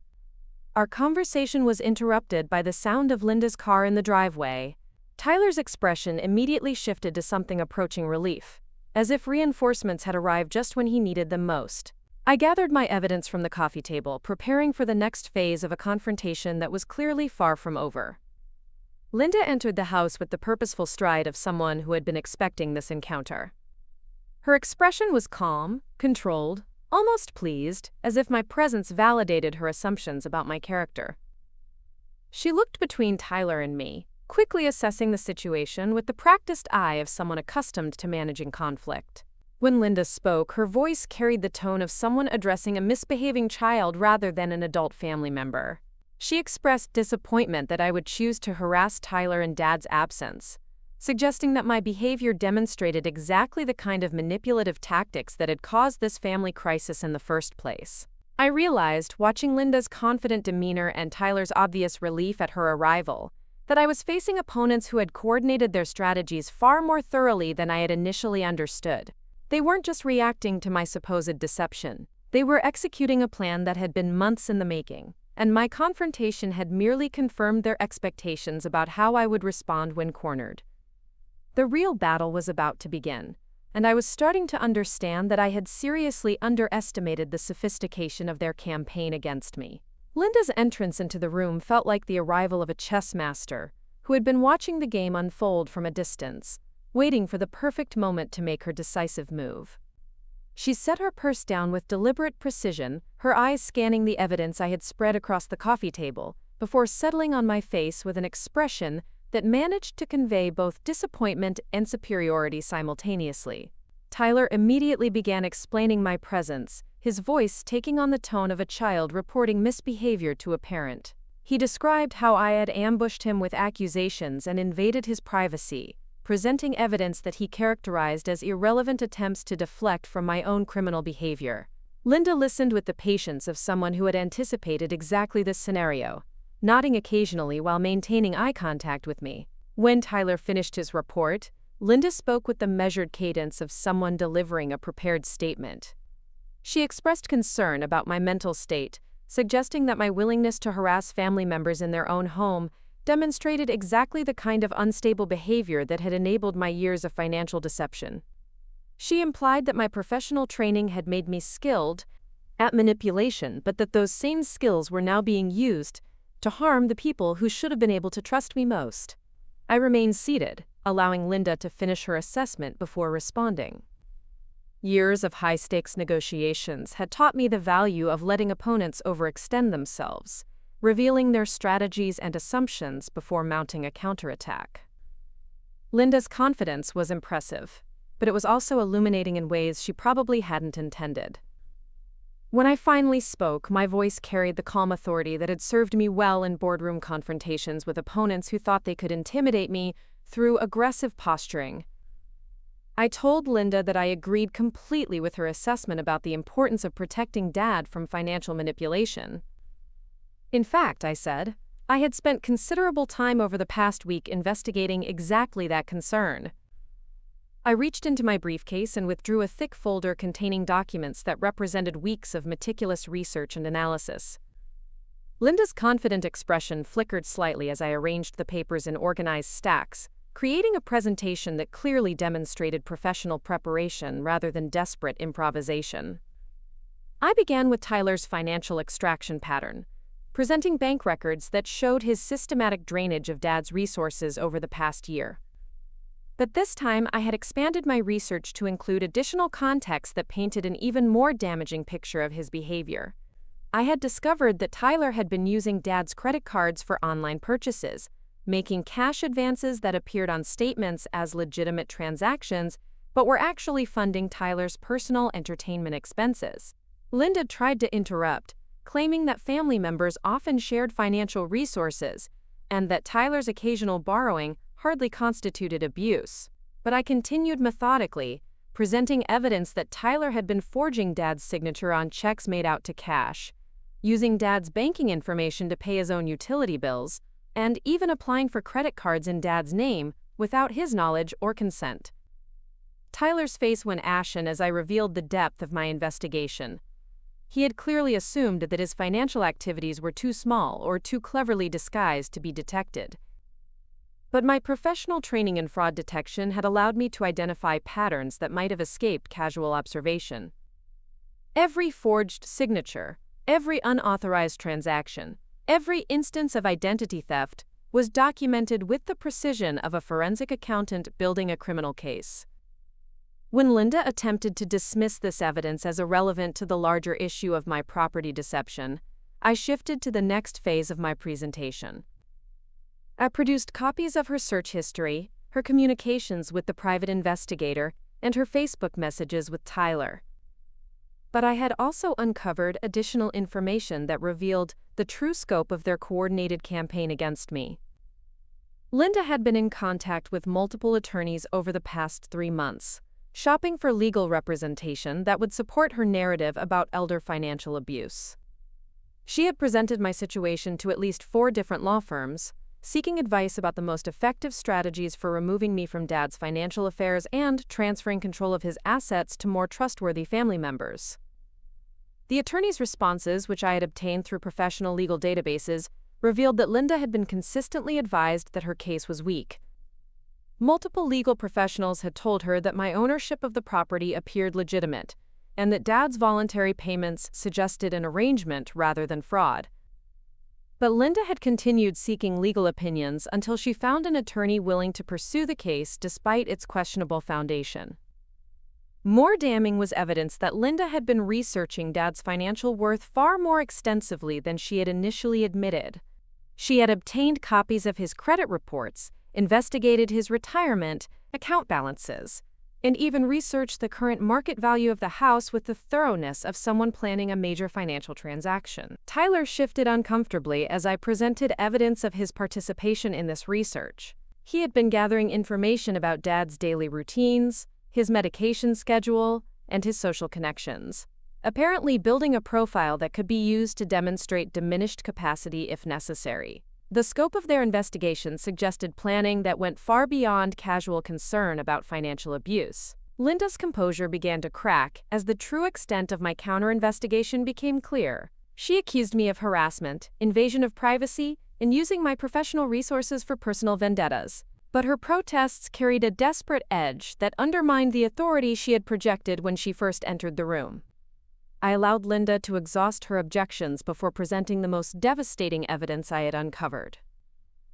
A: Our conversation was interrupted by the sound of Linda's car in the driveway. Tyler's expression immediately shifted to something approaching relief, as if reinforcements had arrived just when he needed them most. I gathered my evidence from the coffee table, preparing for the next phase of a confrontation that was clearly far from over. Linda entered the house with the purposeful stride of someone who had been expecting this encounter. Her expression was calm, controlled, almost pleased, as if my presence validated her assumptions about my character. She looked between Tyler and me, quickly assessing the situation with the practiced eye of someone accustomed to managing conflict. When Linda spoke, her voice carried the tone of someone addressing a misbehaving child rather than an adult family member. She expressed disappointment that I would choose to harass Tyler in Dad's absence, suggesting that my behavior demonstrated exactly the kind of manipulative tactics that had caused this family crisis in the first place. I realized, watching Linda's confident demeanor and Tyler's obvious relief at her arrival, that I was facing opponents who had coordinated their strategies far more thoroughly than I had initially understood. They weren't just reacting to my supposed deception. They were executing a plan that had been months in the making, and my confrontation had merely confirmed their expectations about how I would respond when cornered. The real battle was about to begin, and I was starting to understand that I had seriously underestimated the sophistication of their campaign against me. Linda's entrance into the room felt like the arrival of a chess master who had been watching the game unfold from a distance, waiting for the perfect moment to make her decisive move. She set her purse down with deliberate precision, her eyes scanning the evidence I had spread across the coffee table, before settling on my face with an expression that managed to convey both disappointment and superiority simultaneously. Tyler immediately began explaining my presence, his voice taking on the tone of a child reporting misbehavior to a parent. He described how I had ambushed him with accusations and invaded his privacy, presenting evidence that he characterized as irrelevant attempts to deflect from my own criminal behavior. Linda listened with the patience of someone who had anticipated exactly this scenario, nodding occasionally while maintaining eye contact with me. When Tyler finished his report, Linda spoke with the measured cadence of someone delivering a prepared statement. She expressed concern about my mental state, suggesting that my willingness to harass family members in their own home demonstrated exactly the kind of unstable behavior that had enabled my years of financial deception. She implied that my professional training had made me skilled at manipulation, but that those same skills were now being used to harm the people who should have been able to trust me most. I remained seated, allowing Linda to finish her assessment before responding. Years of high-stakes negotiations had taught me the value of letting opponents overextend themselves, revealing their strategies and assumptions before mounting a counterattack. Linda's confidence was impressive, but it was also illuminating in ways she probably hadn't intended. When I finally spoke, my voice carried the calm authority that had served me well in boardroom confrontations with opponents who thought they could intimidate me through aggressive posturing. I told Linda that I agreed completely with her assessment about the importance of protecting Dad from financial manipulation. In fact, I said, I had spent considerable time over the past week investigating exactly that concern. I reached into my briefcase and withdrew a thick folder containing documents that represented weeks of meticulous research and analysis. Linda's confident expression flickered slightly as I arranged the papers in organized stacks, creating a presentation that clearly demonstrated professional preparation rather than desperate improvisation. I began with Tyler's financial extraction pattern, presenting bank records that showed his systematic drainage of Dad's resources over the past year. But this time, I had expanded my research to include additional context that painted an even more damaging picture of his behavior. I had discovered that Tyler had been using Dad's credit cards for online purchases, making cash advances that appeared on statements as legitimate transactions, but were actually funding Tyler's personal entertainment expenses. Linda tried to interrupt, claiming that family members often shared financial resources, and that Tyler's occasional borrowing hardly constituted abuse. But I continued methodically, presenting evidence that Tyler had been forging Dad's signature on checks made out to cash, using Dad's banking information to pay his own utility bills, and even applying for credit cards in Dad's name without his knowledge or consent. Tyler's face went ashen as I revealed the depth of my investigation. He had clearly assumed that his financial activities were too small or too cleverly disguised to be detected. But my professional training in fraud detection had allowed me to identify patterns that might have escaped casual observation. Every forged signature, every unauthorized transaction, every instance of identity theft was documented with the precision of a forensic accountant building a criminal case. When Linda attempted to dismiss this evidence as irrelevant to the larger issue of my property deception, I shifted to the next phase of my presentation. I produced copies of her search history, her communications with the private investigator, and her Facebook messages with Tyler. But I had also uncovered additional information that revealed the true scope of their coordinated campaign against me. Linda had been in contact with multiple attorneys over the past 3 months, shopping for legal representation that would support her narrative about elder financial abuse. She had presented my situation to at least 4 different law firms, seeking advice about the most effective strategies for removing me from Dad's financial affairs and transferring control of his assets to more trustworthy family members. The attorney's responses, which I had obtained through professional legal databases, revealed that Linda had been consistently advised that her case was weak. Multiple legal professionals had told her that my ownership of the property appeared legitimate, and that Dad's voluntary payments suggested an arrangement rather than fraud. But Linda had continued seeking legal opinions until she found an attorney willing to pursue the case despite its questionable foundation. More damning was evidence that Linda had been researching Dad's financial worth far more extensively than she had initially admitted. She had obtained copies of his credit reports, investigated his retirement, account balances, and even researched the current market value of the house with the thoroughness of someone planning a major financial transaction. Tyler shifted uncomfortably as I presented evidence of his participation in this research. He had been gathering information about Dad's daily routines, his medication schedule, and his social connections, apparently building a profile that could be used to demonstrate diminished capacity if necessary. The scope of their investigation suggested planning that went far beyond casual concern about financial abuse. Linda's composure began to crack as the true extent of my counter-investigation became clear. She accused me of harassment, invasion of privacy, and using my professional resources for personal vendettas. But her protests carried a desperate edge that undermined the authority she had projected when she first entered the room. I allowed Linda to exhaust her objections before presenting the most devastating evidence I had uncovered.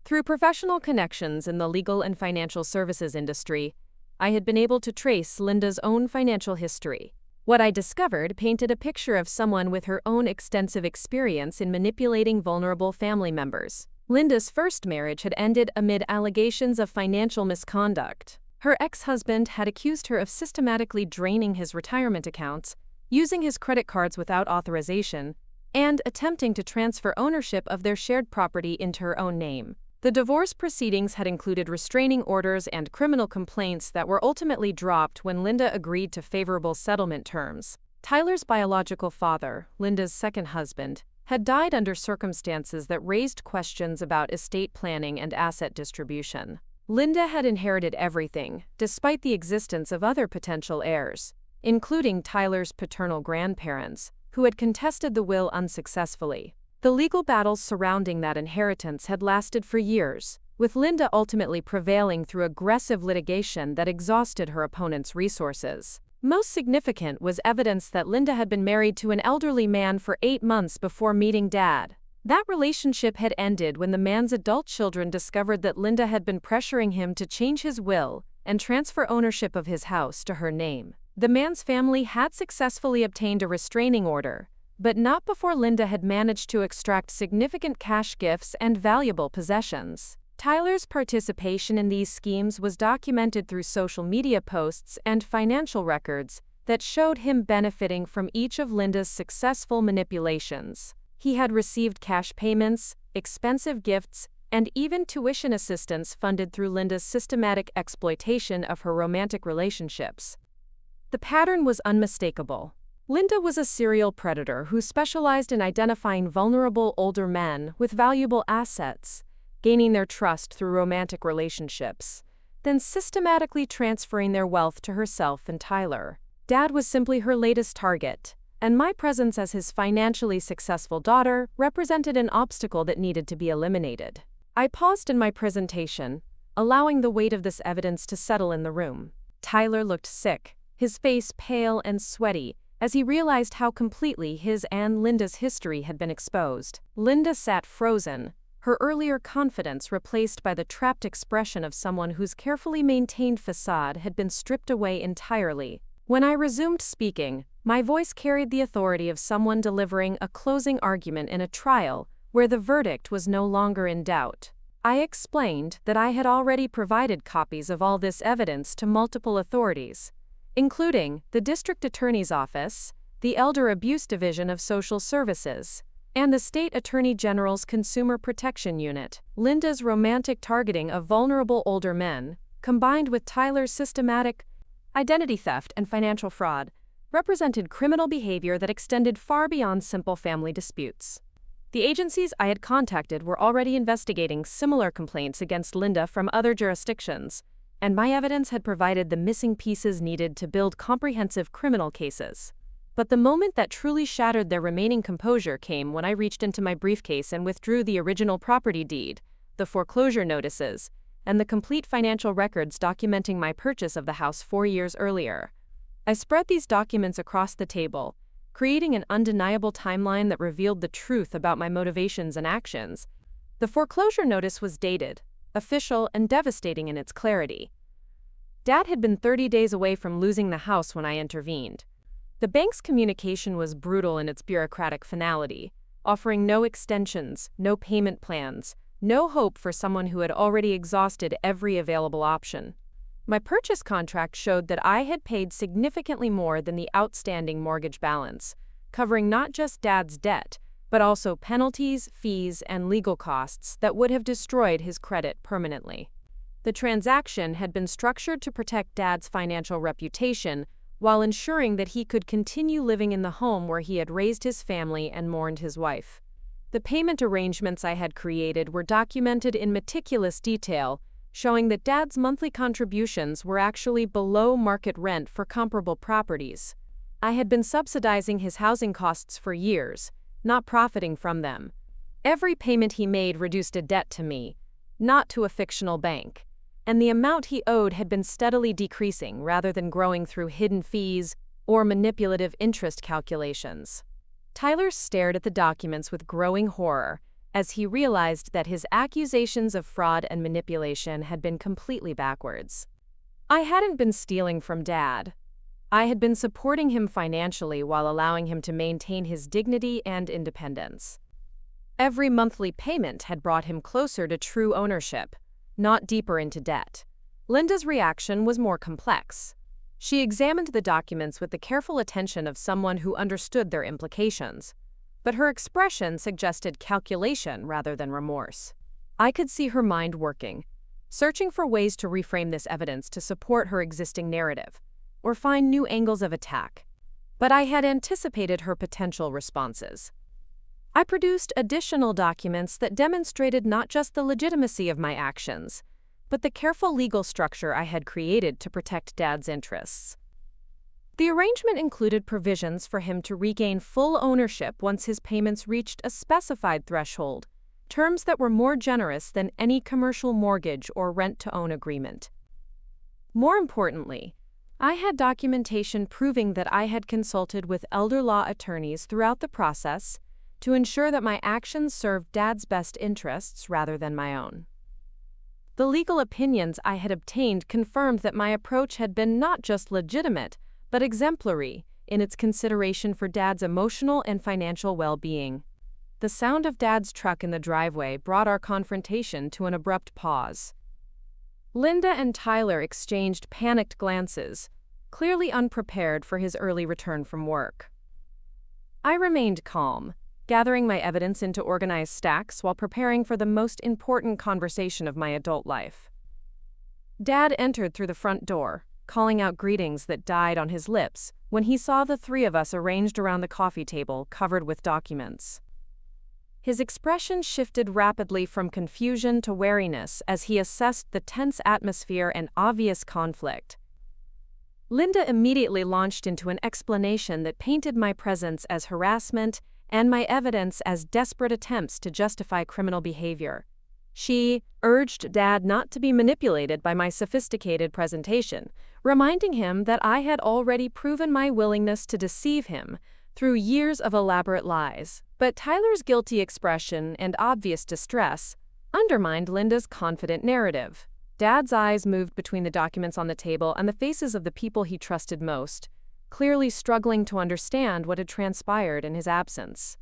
A: Through professional connections in the legal and financial services industry, I had been able to trace Linda's own financial history. What I discovered painted a picture of someone with her own extensive experience in manipulating vulnerable family members. Linda's first marriage had ended amid allegations of financial misconduct. Her ex-husband had accused her of systematically draining his retirement accounts, using his credit cards without authorization, and attempting to transfer ownership of their shared property into her own name. The divorce proceedings had included restraining orders and criminal complaints that were ultimately dropped when Linda agreed to favorable settlement terms. Tyler's biological father, Linda's second husband, had died under circumstances that raised questions about estate planning and asset distribution. Linda had inherited everything, despite the existence of other potential heirs, including Tyler's paternal grandparents, who had contested the will unsuccessfully. The legal battles surrounding that inheritance had lasted for years, with Linda ultimately prevailing through aggressive litigation that exhausted her opponent's resources. Most significant was evidence that Linda had been married to an elderly man for 8 months before meeting Dad. That relationship had ended when the man's adult children discovered that Linda had been pressuring him to change his will and transfer ownership of his house to her name. The man's family had successfully obtained a restraining order, but not before Linda had managed to extract significant cash gifts and valuable possessions. Tyler's participation in these schemes was documented through social media posts and financial records that showed him benefiting from each of Linda's successful manipulations. He had received cash payments, expensive gifts, and even tuition assistance funded through Linda's systematic exploitation of her romantic relationships. The pattern was unmistakable. Linda was a serial predator who specialized in identifying vulnerable older men with valuable assets, gaining their trust through romantic relationships, then systematically transferring their wealth to herself and Tyler. Dad was simply her latest target, and my presence as his financially successful daughter represented an obstacle that needed to be eliminated. I paused in my presentation, allowing the weight of this evidence to settle in the room. Tyler looked sick, his face pale and sweaty, as he realized how completely his and Linda's history had been exposed. Linda sat frozen, her earlier confidence replaced by the trapped expression of someone whose carefully maintained facade had been stripped away entirely. When I resumed speaking, my voice carried the authority of someone delivering a closing argument in a trial where the verdict was no longer in doubt. I explained that I had already provided copies of all this evidence to multiple authorities, including the District Attorney's Office, the Elder Abuse Division of Social Services, and the State Attorney General's Consumer Protection Unit. Linda's romantic targeting of vulnerable older men, combined with Tyler's systematic identity theft and financial fraud, represented criminal behavior that extended far beyond simple family disputes. The agencies I had contacted were already investigating similar complaints against Linda from other jurisdictions, and my evidence had provided the missing pieces needed to build comprehensive criminal cases. But the moment that truly shattered their remaining composure came when I reached into my briefcase and withdrew the original property deed, the foreclosure notices, and the complete financial records documenting my purchase of the house 4 years earlier. I spread these documents across the table, creating an undeniable timeline that revealed the truth about my motivations and actions. The foreclosure notice was dated, official, and devastating in its clarity. Dad had been 30 days away from losing the house when I intervened. The bank's communication was brutal in its bureaucratic finality, offering no extensions, no payment plans, no hope for someone who had already exhausted every available option. My purchase contract showed that I had paid significantly more than the outstanding mortgage balance, covering not just Dad's debt, but also penalties, fees, and legal costs that would have destroyed his credit permanently. The transaction had been structured to protect Dad's financial reputation while ensuring that he could continue living in the home where he had raised his family and mourned his wife. The payment arrangements I had created were documented in meticulous detail, showing that Dad's monthly contributions were actually below market rent for comparable properties. I had been subsidizing his housing costs for years, not profiting from them. Every payment he made reduced a debt to me, not to a fictional bank, and the amount he owed had been steadily decreasing rather than growing through hidden fees or manipulative interest calculations. Tyler stared at the documents with growing horror as he realized that his accusations of fraud and manipulation had been completely backwards. I hadn't been stealing from Dad. I had been supporting him financially while allowing him to maintain his dignity and independence. Every monthly payment had brought him closer to true ownership, not deeper into debt. Linda's reaction was more complex. She examined the documents with the careful attention of someone who understood their implications, but her expression suggested calculation rather than remorse. I could see her mind working, searching for ways to reframe this evidence to support her existing narrative, or find new angles of attack. But I had anticipated her potential responses. I produced additional documents that demonstrated not just the legitimacy of my actions, but the careful legal structure I had created to protect Dad's interests. The arrangement included provisions for him to regain full ownership once his payments reached a specified threshold, terms that were more generous than any commercial mortgage or rent-to-own agreement. More importantly, I had documentation proving that I had consulted with elder law attorneys throughout the process to ensure that my actions served Dad's best interests rather than my own. The legal opinions I had obtained confirmed that my approach had been not just legitimate, but exemplary in its consideration for Dad's emotional and financial well-being. The sound of Dad's truck in the driveway brought our confrontation to an abrupt pause. Linda and Tyler exchanged panicked glances, clearly unprepared for his early return from work. I remained calm, gathering my evidence into organized stacks while preparing for the most important conversation of my adult life. Dad entered through the front door, calling out greetings that died on his lips when he saw the three of us arranged around the coffee table covered with documents. His expression shifted rapidly from confusion to wariness as he assessed the tense atmosphere and obvious conflict. Linda immediately launched into an explanation that painted my presence as harassment and my evidence as desperate attempts to justify criminal behavior. She urged Dad not to be manipulated by my sophisticated presentation, reminding him that I had already proven my willingness to deceive him through years of elaborate lies. But Tyler's guilty expression and obvious distress undermined Linda's confident narrative. Dad's eyes moved between the documents on the table and the faces of the people he trusted most, clearly struggling to understand what had transpired in his absence.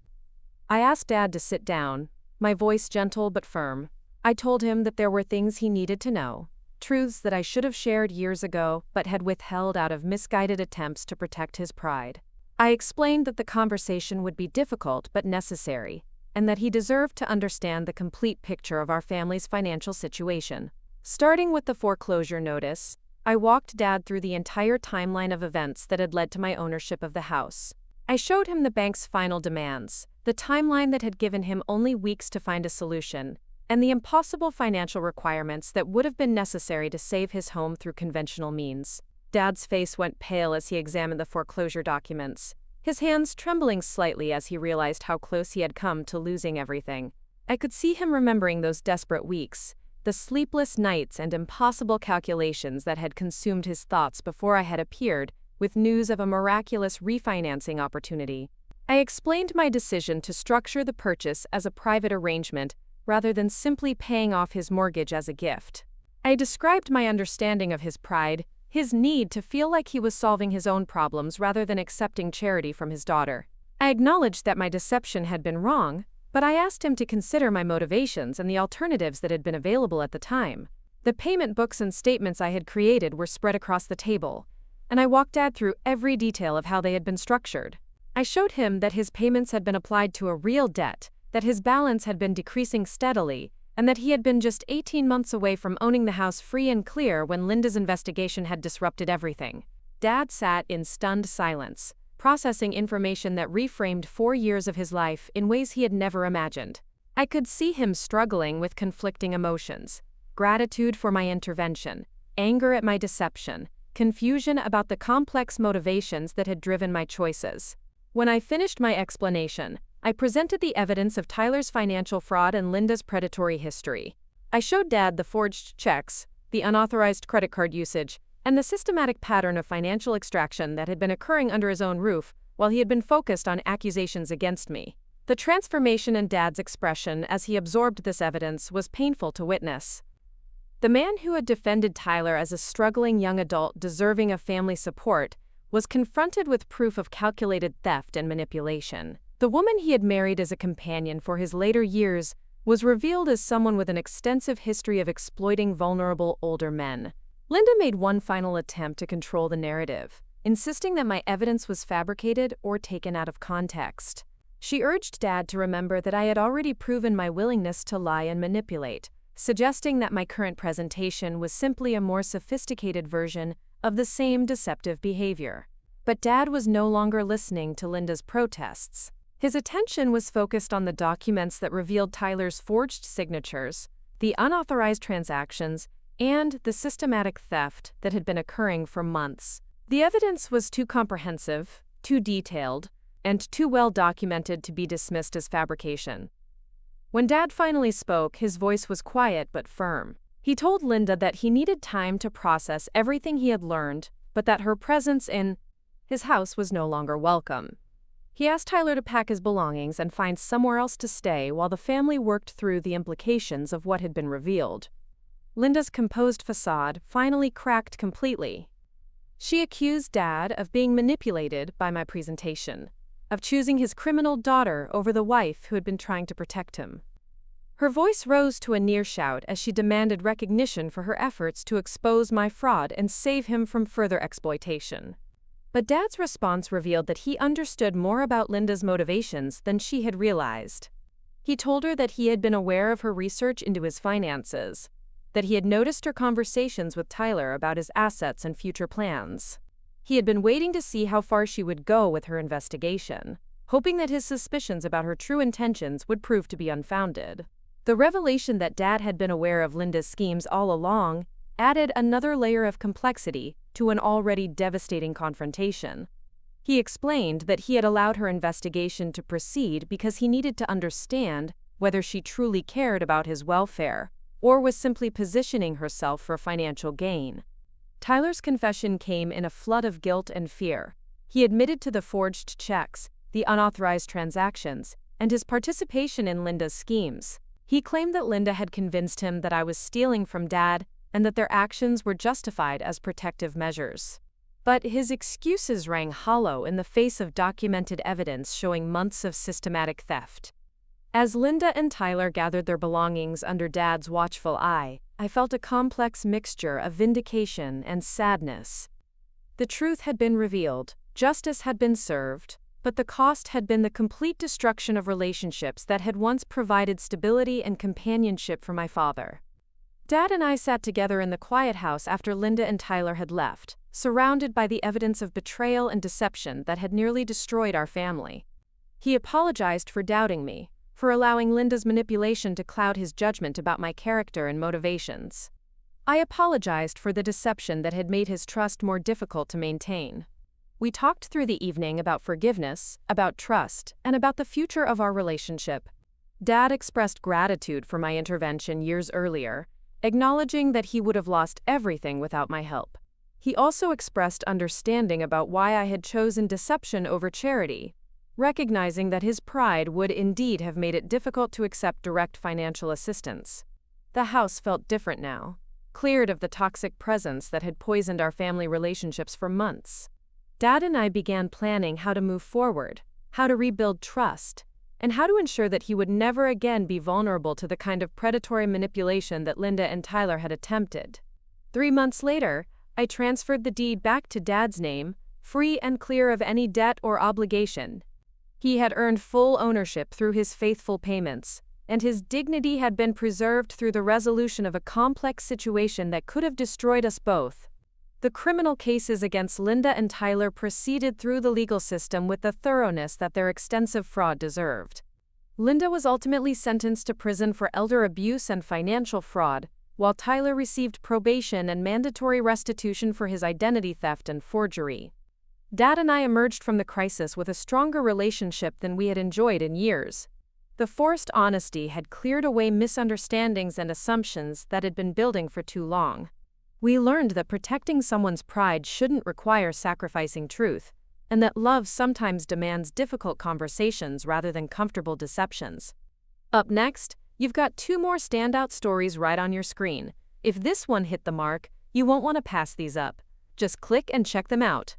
A: I asked Dad to sit down, my voice gentle but firm. I told him that there were things he needed to know, truths that I should have shared years ago but had withheld out of misguided attempts to protect his pride. I explained that the conversation would be difficult but necessary, and that he deserved to understand the complete picture of our family's financial situation. Starting with the foreclosure notice, I walked Dad through the entire timeline of events that had led to my ownership of the house. I showed him the bank's final demands, the timeline that had given him only weeks to find a solution, and the impossible financial requirements that would have been necessary to save his home through conventional means. Dad's face went pale as he examined the foreclosure documents, his hands trembling slightly as he realized how close he had come to losing everything. I could see him remembering those desperate weeks, the sleepless nights and impossible calculations that had consumed his thoughts before I had appeared with news of a miraculous refinancing opportunity. I explained my decision to structure the purchase as a private arrangement rather than simply paying off his mortgage as a gift. I described my understanding of his pride, his need to feel like he was solving his own problems rather than accepting charity from his daughter. I acknowledged that my deception had been wrong, but I asked him to consider my motivations and the alternatives that had been available at the time. The payment books and statements I had created were spread across the table, and I walked Dad through every detail of how they had been structured. I showed him that his payments had been applied to a real debt, that his balance had been decreasing steadily, and that he had been just 18 months away from owning the house free and clear when Linda's investigation had disrupted everything. Dad sat in stunned silence, processing information that reframed 4 years of his life in ways he had never imagined. I could see him struggling with conflicting emotions: gratitude for my intervention, anger at my deception, confusion about the complex motivations that had driven my choices. When I finished my explanation, I presented the evidence of Tyler's financial fraud and Linda's predatory history. I showed Dad the forged checks, the unauthorized credit card usage, and the systematic pattern of financial extraction that had been occurring under his own roof while he had been focused on accusations against me. The transformation in Dad's expression as he absorbed this evidence was painful to witness. The man who had defended Tyler as a struggling young adult deserving of family support was confronted with proof of calculated theft and manipulation. The woman he had married as a companion for his later years was revealed as someone with an extensive history of exploiting vulnerable older men. Linda made one final attempt to control the narrative, insisting that my evidence was fabricated or taken out of context. She urged Dad to remember that I had already proven my willingness to lie and manipulate, suggesting that my current presentation was simply a more sophisticated version of the same deceptive behavior. But Dad was no longer listening to Linda's protests. His attention was focused on the documents that revealed Tyler's forged signatures, the unauthorized transactions, and the systematic theft that had been occurring for months. The evidence was too comprehensive, too detailed, and too well documented to be dismissed as fabrication. When Dad finally spoke, his voice was quiet but firm. He told Linda that he needed time to process everything he had learned, but that her presence in his house was no longer welcome. He asked Tyler to pack his belongings and find somewhere else to stay while the family worked through the implications of what had been revealed. Linda's composed facade finally cracked completely. She accused Dad of being manipulated by my presentation, of choosing his criminal daughter over the wife who had been trying to protect him. Her voice rose to a near shout as she demanded recognition for her efforts to expose my fraud and save him from further exploitation. But Dad's response revealed that he understood more about Linda's motivations than she had realized. He told her that he had been aware of her research into his finances, that he had noticed her conversations with Tyler about his assets and future plans. He had been waiting to see how far she would go with her investigation, hoping that his suspicions about her true intentions would prove to be unfounded. The revelation that Dad had been aware of Linda's schemes all along added another layer of complexity to an already devastating confrontation. He explained that he had allowed her investigation to proceed because he needed to understand whether she truly cared about his welfare or was simply positioning herself for financial gain. Tyler's confession came in a flood of guilt and fear. He admitted to the forged checks, the unauthorized transactions, and his participation in Linda's schemes. He claimed that Linda had convinced him that I was stealing from Dad and that their actions were justified as protective measures. But his excuses rang hollow in the face of documented evidence showing months of systematic theft. As Linda and Tyler gathered their belongings under Dad's watchful eye, I felt a complex mixture of vindication and sadness. The truth had been revealed, justice had been served, but the cost had been the complete destruction of relationships that had once provided stability and companionship for my father. Dad and I sat together in the quiet house after Linda and Tyler had left, surrounded by the evidence of betrayal and deception that had nearly destroyed our family. He apologized for doubting me, for allowing Linda's manipulation to cloud his judgment about my character and motivations. I apologized for the deception that had made his trust more difficult to maintain. We talked through the evening about forgiveness, about trust, and about the future of our relationship. Dad expressed gratitude for my intervention years earlier, acknowledging that he would have lost everything without my help. He also expressed understanding about why I had chosen deception over charity, recognizing that his pride would indeed have made it difficult to accept direct financial assistance. The house felt different now, cleared of the toxic presence that had poisoned our family relationships for months. Dad and I began planning how to move forward, how to rebuild trust, and how to ensure that he would never again be vulnerable to the kind of predatory manipulation that Linda and Tyler had attempted. 3 months later, I transferred the deed back to Dad's name, free and clear of any debt or obligation. He had earned full ownership through his faithful payments, and his dignity had been preserved through the resolution of a complex situation that could have destroyed us both. The criminal cases against Linda and Tyler proceeded through the legal system with the thoroughness that their extensive fraud deserved. Linda was ultimately sentenced to prison for elder abuse and financial fraud, while Tyler received probation and mandatory restitution for his identity theft and forgery. Dad and I emerged from the crisis with a stronger relationship than we had enjoyed in years. The forced honesty had cleared away misunderstandings and assumptions that had been building for too long. We learned that protecting someone's pride shouldn't require sacrificing truth, and that love sometimes demands difficult conversations rather than comfortable deceptions. Up next, you've got 2 more standout stories right on your screen. If this one hit the mark, you won't want to pass these up. Just click and check them out.